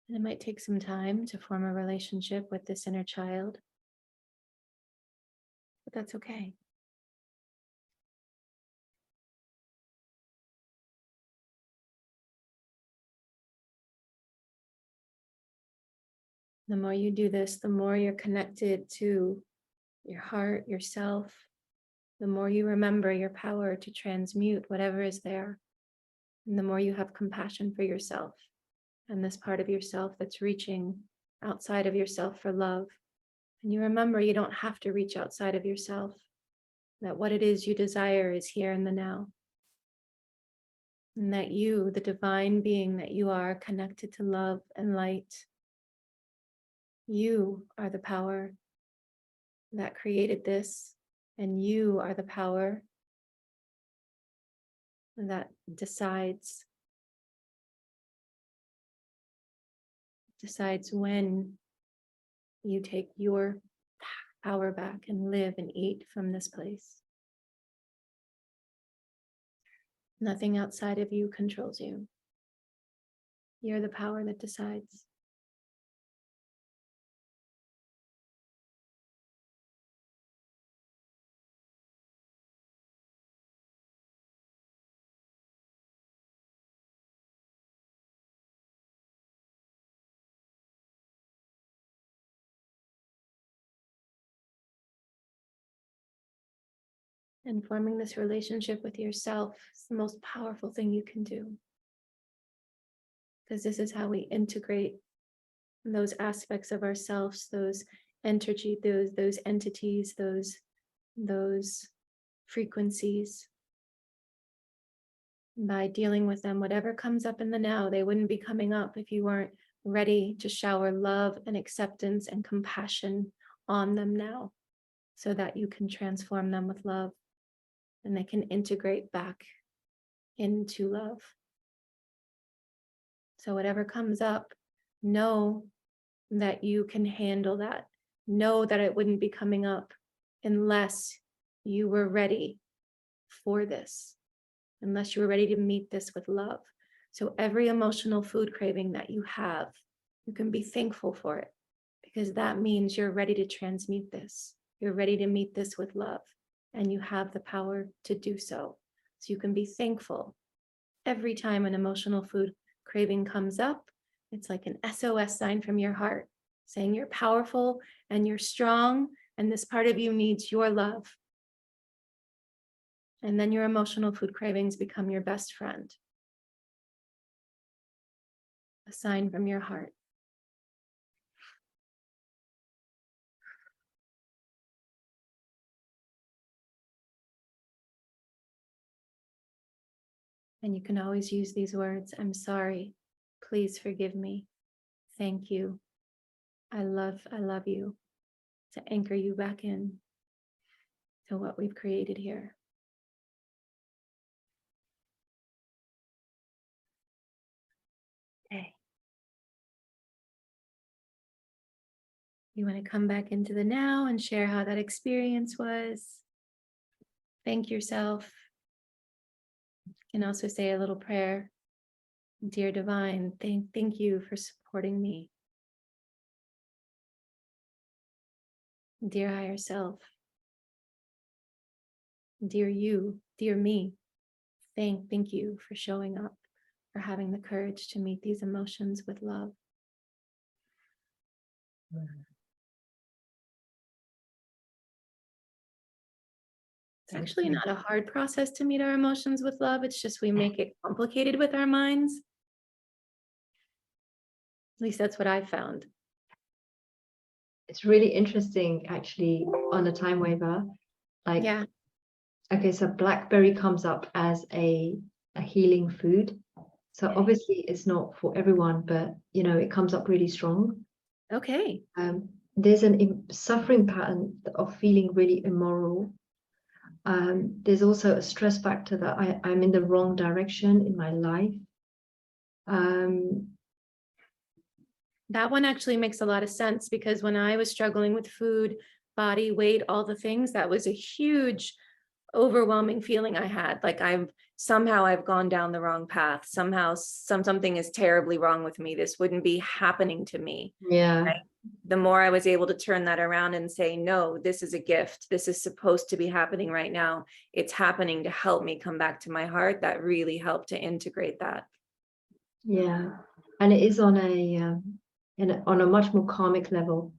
And it might take some time to form a relationship with this inner child, but that's okay. The more you do this, the more you're connected to your heart, yourself, the more you remember your power to transmute whatever is there, and the more you have compassion for yourself and this part of yourself that's reaching outside of yourself for love. And you remember you don't have to reach outside of yourself, that what it is you desire is here in the now. And that you, the divine being that you are, connected to love and light, you are the power that created this, and you are the power that decides when you take your power back and live and eat from this place. Nothing outside of you controls you. You're the power that decides. And forming this relationship with yourself is the most powerful thing you can do. Because this is how we integrate those aspects of ourselves, those energy, those entities, those frequencies. By dealing with them, whatever comes up in the now, they wouldn't be coming up if you weren't ready to shower love and acceptance and compassion on them now, so that you can transform them with love and they can integrate back into love. So whatever comes up, know that you can handle that. Know that it wouldn't be coming up unless you were ready for this, unless you were ready to meet this with love. So every emotional food craving that you have, you can be thankful for it, because that means you're ready to transmute this. You're ready to meet this with love, and you have the power to do so. So you can be thankful. Every time an emotional food craving comes up, it's like an SOS sign from your heart saying you're powerful and you're strong, and this part of you needs your love. And then your emotional food cravings become your best friend. A sign from your heart. And you can always use these words. I'm sorry. Please forgive me. Thank you. I love you, to anchor you back in to what we've created here. Okay. You want to come back into the now and share how that experience was. Thank yourself. You can also say a little prayer. Dear Divine, thank you for supporting me. Dear Higher Self, dear you, dear me, thank you for showing up, for having the courage to meet these emotions with love. It's actually not a hard process to meet our emotions with love. It's just we make it complicated with our minds. At least that's what I found.
It's really interesting, actually, on the TimeWaver. Like,
Yeah.
Okay, so blackberry comes up as a healing food. So obviously it's not for everyone, but it comes up really strong.
Okay.
There's an suffering pattern of feeling really immoral. There's also a stress factor that I'm in the wrong direction in my life.
That one actually makes a lot of sense, because when I was struggling with food, body, weight, all the things, that was a huge, overwhelming feeling I had. Like I've gone down the wrong path. Somehow something is terribly wrong with me. This wouldn't be happening to me.
Yeah.
Right? The more I was able to turn that around and say, no, this is a gift. This is supposed to be happening right now. It's happening to help me come back to my heart. That really helped to integrate that.
Yeah. And it is on a much more karmic level.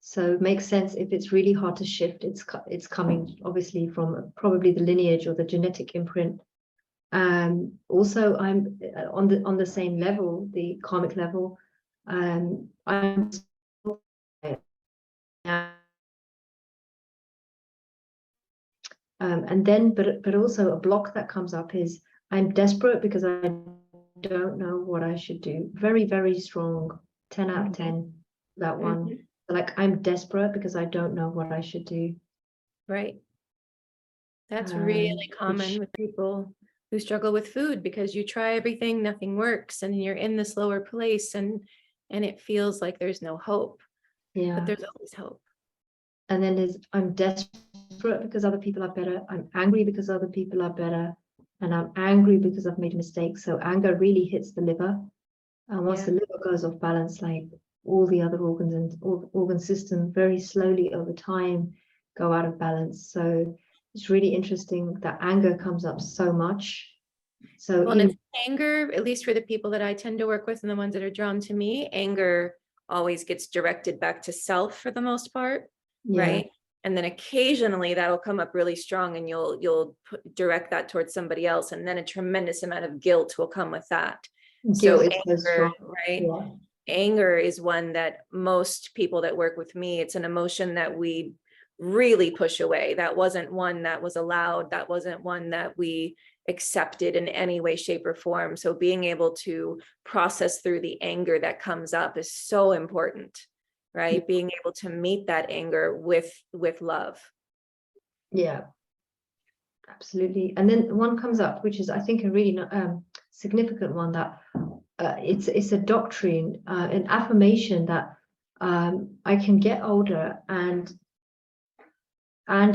So it makes sense if it's really hard to shift. It's coming obviously from probably the lineage or the genetic imprint. Also, I'm on the same level, the karmic level. I'm and then but also a block that comes up is I'm desperate because I don't know what I should do. Very, very strong 10 out of 10, that one. Like I'm desperate because I don't know what I should do.
Right. That's really common with people who struggle with food, because you try everything, nothing works, and you're in this lower place, and it feels like there's no hope.
Yeah.
But there's always hope.
And then I'm desperate because other people are better. I'm angry because other people are better. And I'm angry because I've made mistakes. So anger really hits the liver. And once the liver goes off balance, like all the other organs and organ system very slowly over time go out of balance. So it's really interesting that anger comes up so much. So
well, and it's anger, at least for the people that I tend to work with and the ones that are drawn to me, anger always gets directed back to self for the most part, right? And then occasionally that'll come up really strong, and you'll direct that towards somebody else, and then a tremendous amount of guilt will come with that. So anger, right? Yeah. Anger is one that most people that work with me, it's an emotion that we really push away. That wasn't one that was allowed. That wasn't one that we accepted in any way, shape, or form. So being able to process through the anger that comes up is so important, right? Being able to meet that anger with love. Yeah, absolutely. And then one comes up, which is, I think, a really significant one, that it's a doctrine, an affirmation that I can get older and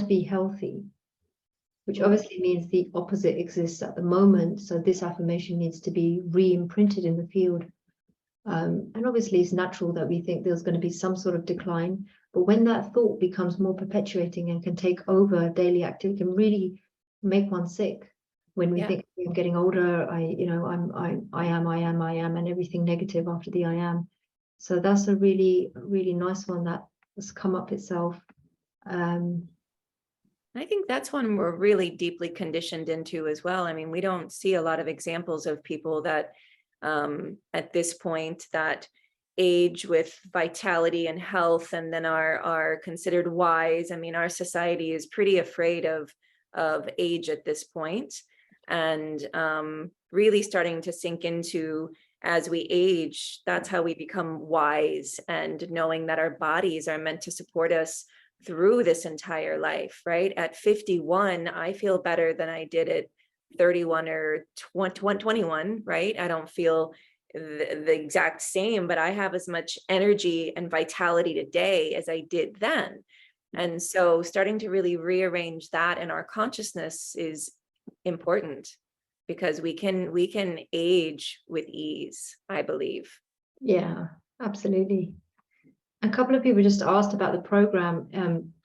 be healthy, which obviously means the opposite exists at the moment. So this affirmation needs to be re-imprinted in the field. And obviously it's natural that we think there's going to be some sort of decline, but when that thought becomes more perpetuating and can take over daily activity, can really make one sick. When we think I'm getting older, I am, and everything negative after the I am. So that's a really, really nice one that has come up itself. I think that's one we're really deeply conditioned into as well. I mean, we don't see a lot of examples of people that at this point that age with vitality and health, and then are considered wise. I mean, our society is pretty afraid of age at this point, and really starting to sink into as we age. That's how we become wise, and knowing that our bodies are meant to support us through this entire life, right? At 51, I feel better than I did at 31 or 21, right? I don't feel the exact same, but I have as much energy and vitality today as I did then. And so starting to really rearrange that in our consciousness is important, because we can age with ease, I believe.
Yeah, absolutely. A couple of people just asked about the program.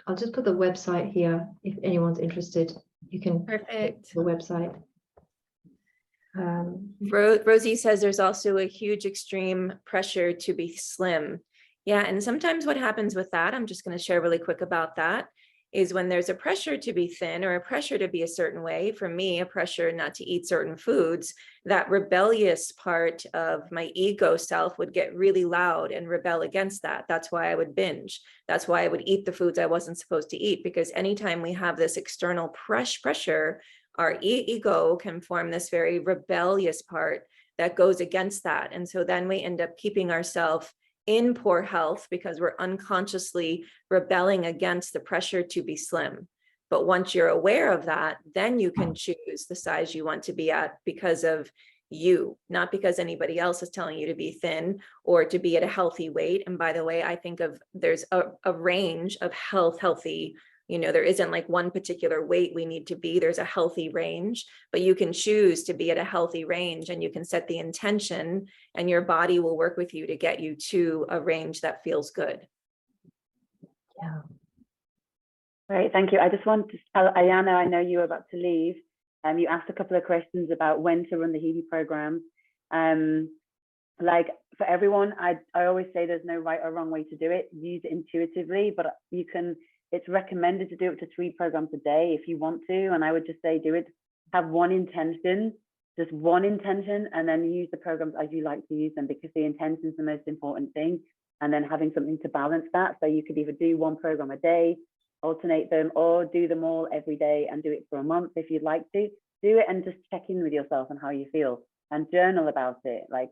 I'll just put the website here if anyone's interested. You can
Perfect.
the website.
Rosie says there's also a huge extreme pressure to be slim. Yeah, and sometimes what happens with that, I'm just going to share really quick about that, is when there's a pressure to be thin or a pressure to be a certain way, for me, a pressure not to eat certain foods, that rebellious part of my ego self would get really loud and rebel against that. That's why I would binge. That's why I would eat the foods I wasn't supposed to eat, because anytime we have this external pressure, our ego can form this very rebellious part that goes against that. And so then we end up keeping ourselves in poor health because we're unconsciously rebelling against the pressure to be slim. But once you're aware of that, then you can choose the size you want to be at because of you, not because anybody else is telling you to be thin or to be at a healthy weight. And by the way, I think there's a range of healthy, there isn't like one particular weight we need to be. There's a healthy range, but you can choose to be at a healthy range, and you can set the intention, and your body will work with you to get you to a range that feels good.
Yeah.
Great, thank you. I just want to tell Ayana, I know you were about to leave. You asked a couple of questions about when to run the HEALY program. Like for everyone, I always say there's no right or wrong way to do it. Use it intuitively, but it's recommended to do up to 3 programs a day if you want to. And I would just say do it, have one intention, just one intention, and then use the programs as you like to use them, because the intention is the most important thing. And then having something to balance that. So you could either do 1 program a day, alternate them, or do them all every day and do it for a month if you'd like to. Do it and just check in with yourself and how you feel, and journal about it, like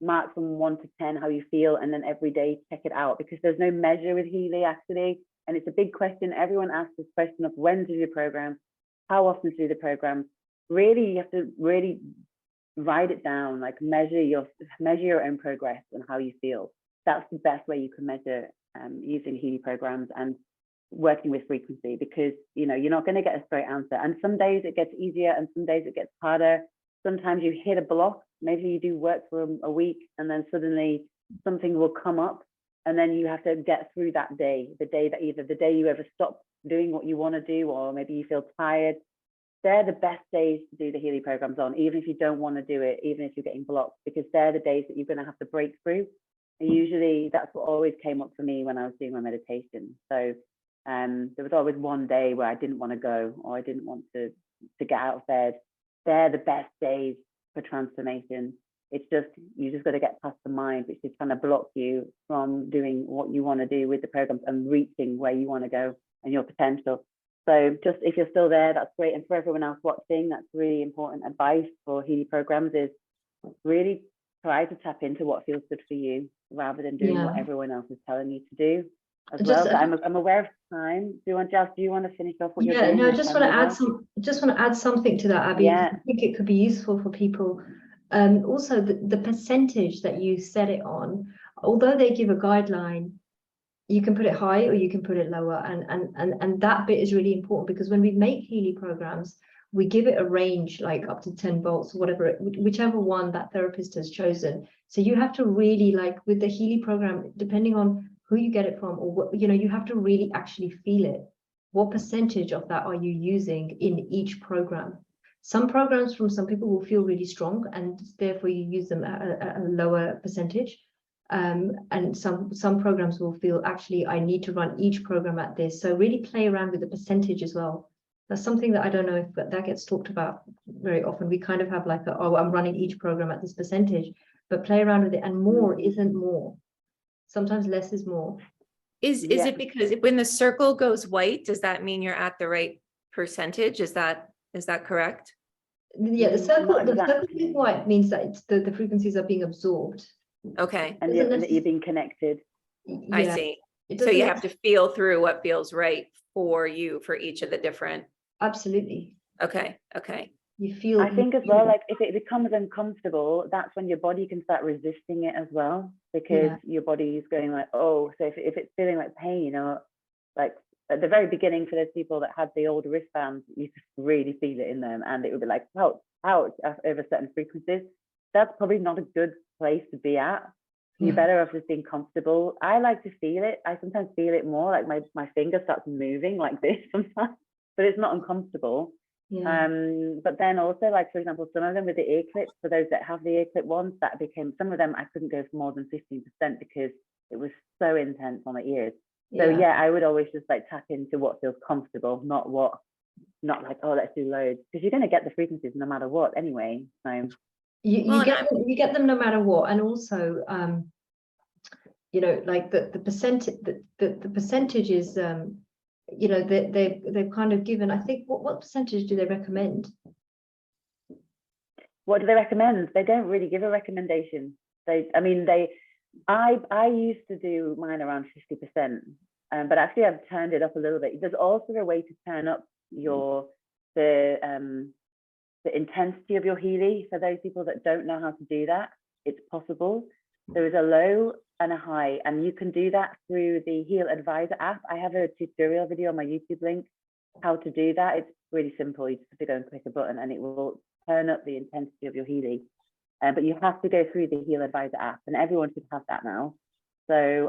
mark from 1 to 10 how you feel, and then every day check it out, because there's no measure with HEALY actually. And it's a big question. Everyone asks this question of when to do the program, how often to do the program. Really, you have to really write it down, like measure your own progress and how you feel. That's the best way you can measure using HEALY programs and working with frequency, because you're not going to get a straight answer. And some days it gets easier and some days it gets harder. Sometimes you hit a block. Maybe you do work for a week and then suddenly something will come up. And then you have to get through that day, the day you ever stop doing what you want to do, or maybe you feel tired. They're the best days to do the HEALY programs on, even if you don't want to do it, even if you're getting blocked, because they're the days that you're going to have to break through. And usually that's what always came up for me when I was doing my meditation. So there was always one day where I didn't want to go, or I didn't want to get out of bed. They're the best days for transformation. It's just, you just got to get past the mind, which is trying to block you from doing what you want to do with the programs and reaching where you want to go and your potential. So just, if you're still there, that's great. And for everyone else watching, that's really important advice for HEALY programs, is really try to tap into what feels good for you rather than doing what everyone else is telling you to do as well. So I'm aware of time. Do you want to finish off what you're doing?
No, I just want to add something to that, Abby. I think it could be useful for people. Also, the percentage that you set it on, although they give a guideline, you can put it high or you can put it lower, and that bit is really important, because when we make HEALY programs, we give it a range, like up to 10 volts, whatever, whichever one that therapist has chosen. So you have to really, like with the HEALY program, depending on who you get it from, or what, you have to really actually feel it. What percentage of that are you using in each program? Some programs from some people will feel really strong, and therefore you use them at a lower percentage. And some programs will feel, actually, I need to run each program at this. So really play around with the percentage as well. That's something that I don't know if that gets talked about very often. We kind of have like, I'm running each program at this percentage, but play around with it. And more isn't more. Sometimes less is more.
Is it because when the circle goes white, does that mean you're at the right percentage? Is that correct?
Yeah, the circle
exactly.
being white means that it's the frequencies are being absorbed.
Okay.
And that you're being connected.
Yeah,
I see. So you have to feel through what feels right for you for each of the different.
Absolutely.
Okay. Okay.
You feel.
I think as well, like if it becomes uncomfortable, that's when your body can start resisting it as well, because your body is going like, oh, so if it's feeling like pain, or like at the very beginning for those people that had the old wristbands, you could really feel it in them, and it would be like ouch, ouch over certain frequencies. That's probably not a good place to be at. You're better off just being comfortable. I like to feel it. I sometimes feel it more, like my finger starts moving like this sometimes, but it's not uncomfortable. But then also, like for example, some of them with the ear clips, for those that have the ear clip ones, that became, some of them I couldn't go for more than 15% because it was so intense on the ears. So yeah, I would always just like tap into what feels comfortable, not like, oh, let's do loads, because you're going to get the frequencies no matter what anyway. So
you get them no matter what. And also you know, like the percentage is you know, they've kind of given, I think, what percentage do they recommend?
What do they recommend? They don't really give a recommendation. I used to do mine around 50%, but actually I've turned it up a little bit. There's also a way to turn up the intensity of your HEALY. For those people that don't know how to do that, it's possible. There is a low and a high, and you can do that through the Heal Advisor app. I have a tutorial video on my YouTube link how to do that. It's really simple. You just have to go and click a button and it will turn up the intensity of your HEALY. But you have to go through the Heal Advisor app, and everyone should have that now. So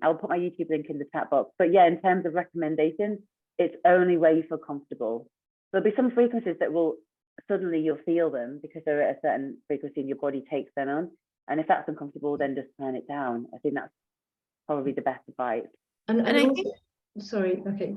I'll put my YouTube link in the chat box. But yeah, in terms of recommendations, it's only where you feel comfortable. There'll be some frequencies that will suddenly you'll feel them because they're at a certain frequency and your body takes them on. And if that's uncomfortable, then just turn it down. I think that's probably the best advice.
And I think, sorry, okay.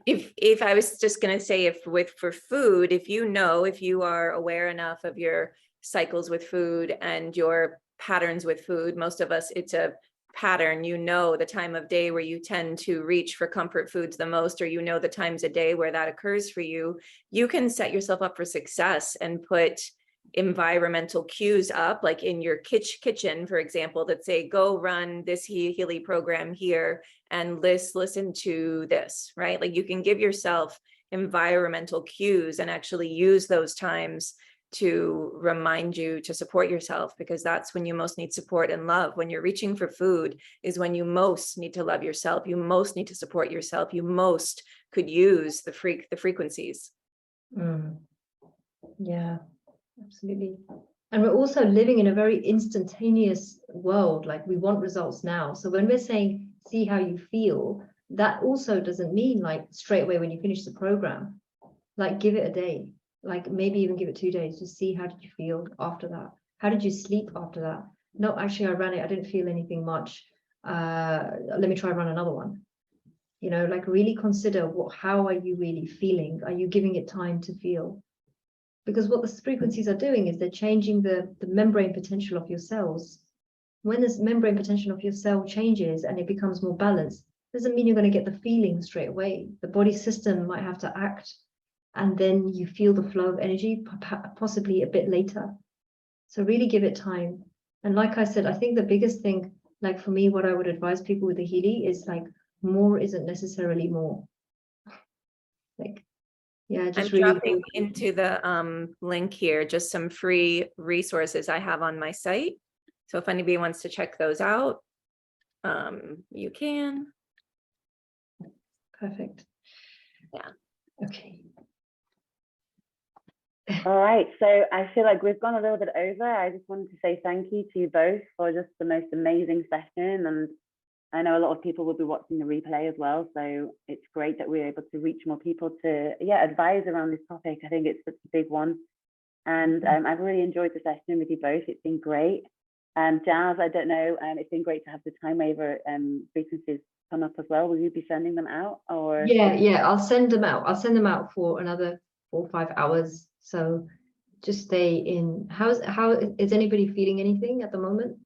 If I was just going to say, for food, if you are aware enough of your cycles with food and your patterns with food, most of us, it's a pattern, you know, the time of day where you tend to reach for comfort foods the most, or you know the times a day where that occurs for you, you can set yourself up for success and put environmental cues up, like in your kitchen, for example, that say, go run this HEALY program here and listen to this, right? Like you can give yourself environmental cues and actually use those times to remind you to support yourself, because that's when you most need support and love. When you're reaching for food is when you most need to love yourself. You most need to support yourself. You most could use the frequencies.
Yeah, absolutely. And we're also living in a very instantaneous world. Like we want results now. So when we're saying, see how you feel, that also doesn't mean like straight away when you finish the program, like give it a day. Like maybe even give it 2 days to see how did you feel after that. How did you sleep after that? No, actually I ran it, I didn't feel anything much. Let me try run another one. You know, like really consider how are you really feeling? Are you giving it time to feel? Because what the frequencies are doing is they're changing the membrane potential of your cells. When this membrane potential of your cell changes and it becomes more balanced, doesn't mean you're going to get the feeling straight away. The body system might have to act, and then you feel the flow of energy possibly a bit later. So really give it time. And like I said, I think the biggest thing, like for me, what I would advise people with the HEALY is like more isn't necessarily more. Like, yeah, just
I'm
really
dropping into the link here just some free resources I have on my site. So if anybody wants to check those out, you can.
Perfect.
Yeah.
Okay.
All right, so I feel like we've gone a little bit over. I just wanted to say thank you to you both for just the most amazing session, and I know a lot of people will be watching the replay as well, so it's great that we're able to reach more people to advise around this topic. I think it's such a big one, and I've really enjoyed the session with you both. It's been great. Jazz, I don't know, it's been great to have the TimeWaver frequencies come up as well. Will you be sending them out, or?
Yeah, I'll send them out. I'll send them out for another 4 or 5 hours. So just stay in. How is anybody feeling anything at the moment?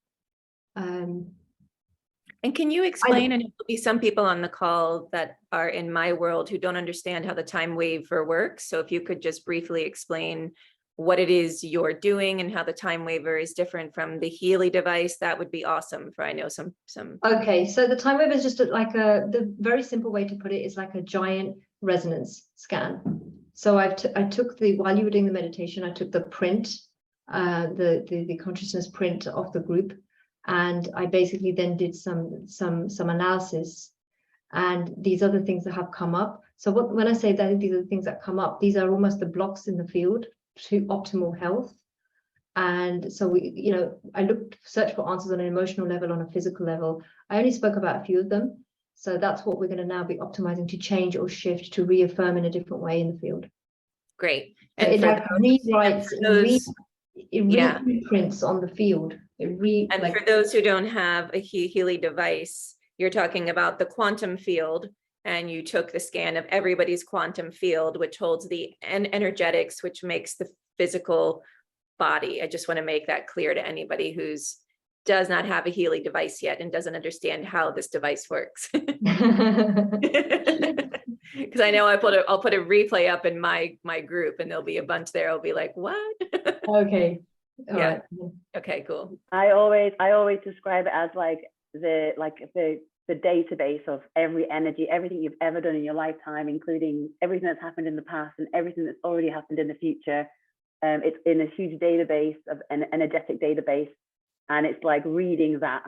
And can you explain, and there'll be some people on the call that are in my world who don't understand how the TimeWaver works. So if you could just briefly explain what it is you're doing and how the TimeWaver is different from the HEALY device, that would be awesome for, I know some.
Okay, so the TimeWaver is just the very simple way to put it is like a giant resonance scan. So I took while you were doing the meditation, I took the print, the consciousness print of the group, and I basically then did some analysis, and these other things that have come up. So when I say that these are the things that come up, these are almost the blocks in the field to optimal health. And so I searched for answers on an emotional level, on a physical level. I only spoke about a few of them. So that's what we're going to now be optimizing to change or shift to reaffirm in a different way in the field.
Great.
And it like rewrites, it reprints on the field.
For those who don't have a HEALY device, you're talking about the quantum field, and you took the scan of everybody's quantum field, which holds the energetics, which makes the physical body. I just want to make that clear to anybody who's does not have a HEALY device yet and doesn't understand how this device works. Because I know I'll put a replay up in my group, and there'll be a bunch there. I'll be like, what?
Okay.
All right. Okay, cool.
I always describe it as like the database of every energy, everything you've ever done in your lifetime, including everything that's happened in the past and everything that's already happened in the future. It's in a huge database of an energetic database, and it's like reading that.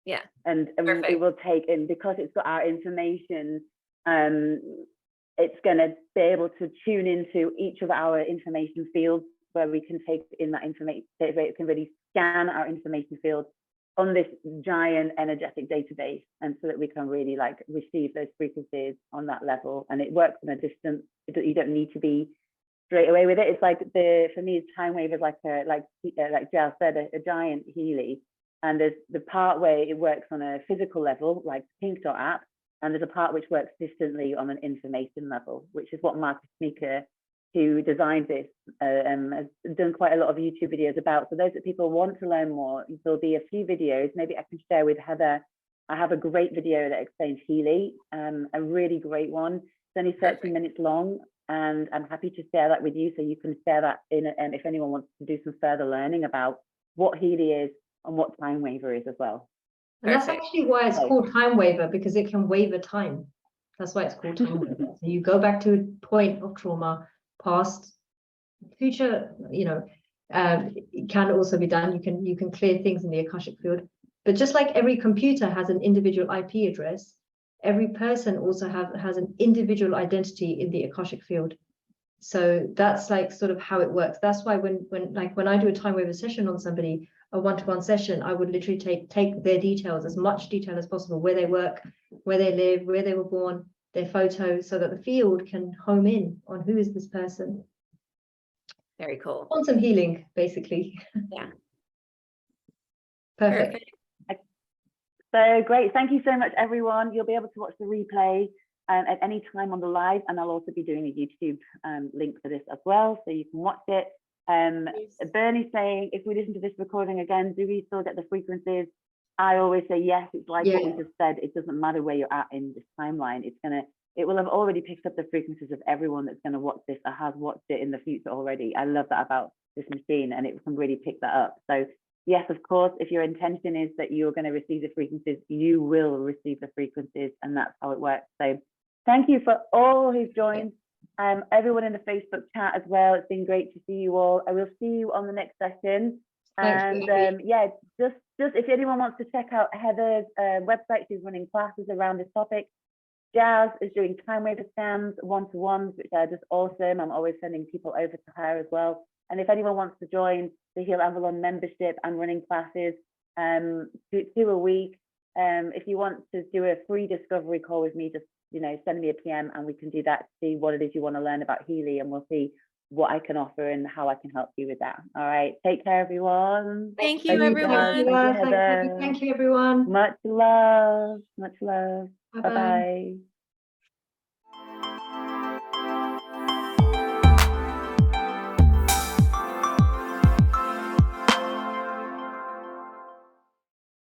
Yeah.
And it will take in, because it's got our information, it's going to be able to tune into each of our information fields, where we can take in that information. It can really scan our information field on this giant energetic database, and so that we can really like receive those frequencies on that level. And it works in a distance. You don't need to be straight away with it. It's like for me, TimeWaver is like Giles said, a giant HEALY. And there's the part where it works on a physical level, like Pink Dot app, and there's a part which works distantly on an information level, which is what Marcus Meeker, who designed this, has done quite a lot of YouTube videos about. So those that people want to learn more, there'll be a few videos. Maybe I can share with Heather. I have a great video that explains HEALY, a really great one. It's only 30 minutes long, and I'm happy to share that with you, so you can share that in. If anyone wants to do some further learning about what HEALY is and what TimeWaver is as well.
And that's actually why it's called TimeWaver, because it can waver time. That's why it's called TimeWaver. So you go back to a point of trauma, past, future, it can also be done. You can clear things in the Akashic field. But just like every computer has an individual IP address, every person also has an individual identity in the Akashic field. So that's like sort of how it works. That's why when I do a TimeWaver session on somebody, a one-to-one session, I would literally take their details, as much detail as possible, where they work, where they live, where they were born, their photos, so that the field can home in on who is this person.
Very cool.
Quantum healing, basically.
Yeah.
Perfect.
So great. Thank you so much, everyone. You'll be able to watch the replay at any time on the live, and I'll also be doing a YouTube link for this as well, so you can watch it. Bernie's saying, if we listen to this recording again, do we still get the frequencies? I always say yes. It's like what we just said. It doesn't matter where you're at in this timeline. It will have already picked up the frequencies of everyone that's going to watch this or has watched it in the future already. I love that about this machine, and it can really pick that up. So yes, of course, if your intention is that you're going to receive the frequencies, you will receive the frequencies, and that's how it works. So thank you for all who've joined. Everyone in the Facebook chat as well. It's been great to see you all. I will see you on the next session. And just if anyone wants to check out Heather's website, she's running classes around this topic. Jazz is doing TimeWaver scans, one-to-ones, which are just awesome. I'm always sending people over to her as well. And if anyone wants to join the Heal Avalon membership, I'm running classes 2 a week. If you want to do a free discovery call with me, just send me a PM and we can do that, see what it is you want to learn about HEALY, and we'll see what I can offer and how I can help you with that. All right. Take care, everyone.
Thank you, everyone.
Thank you, everyone.
Much love. Much love.
Bye-bye.
Bye-bye.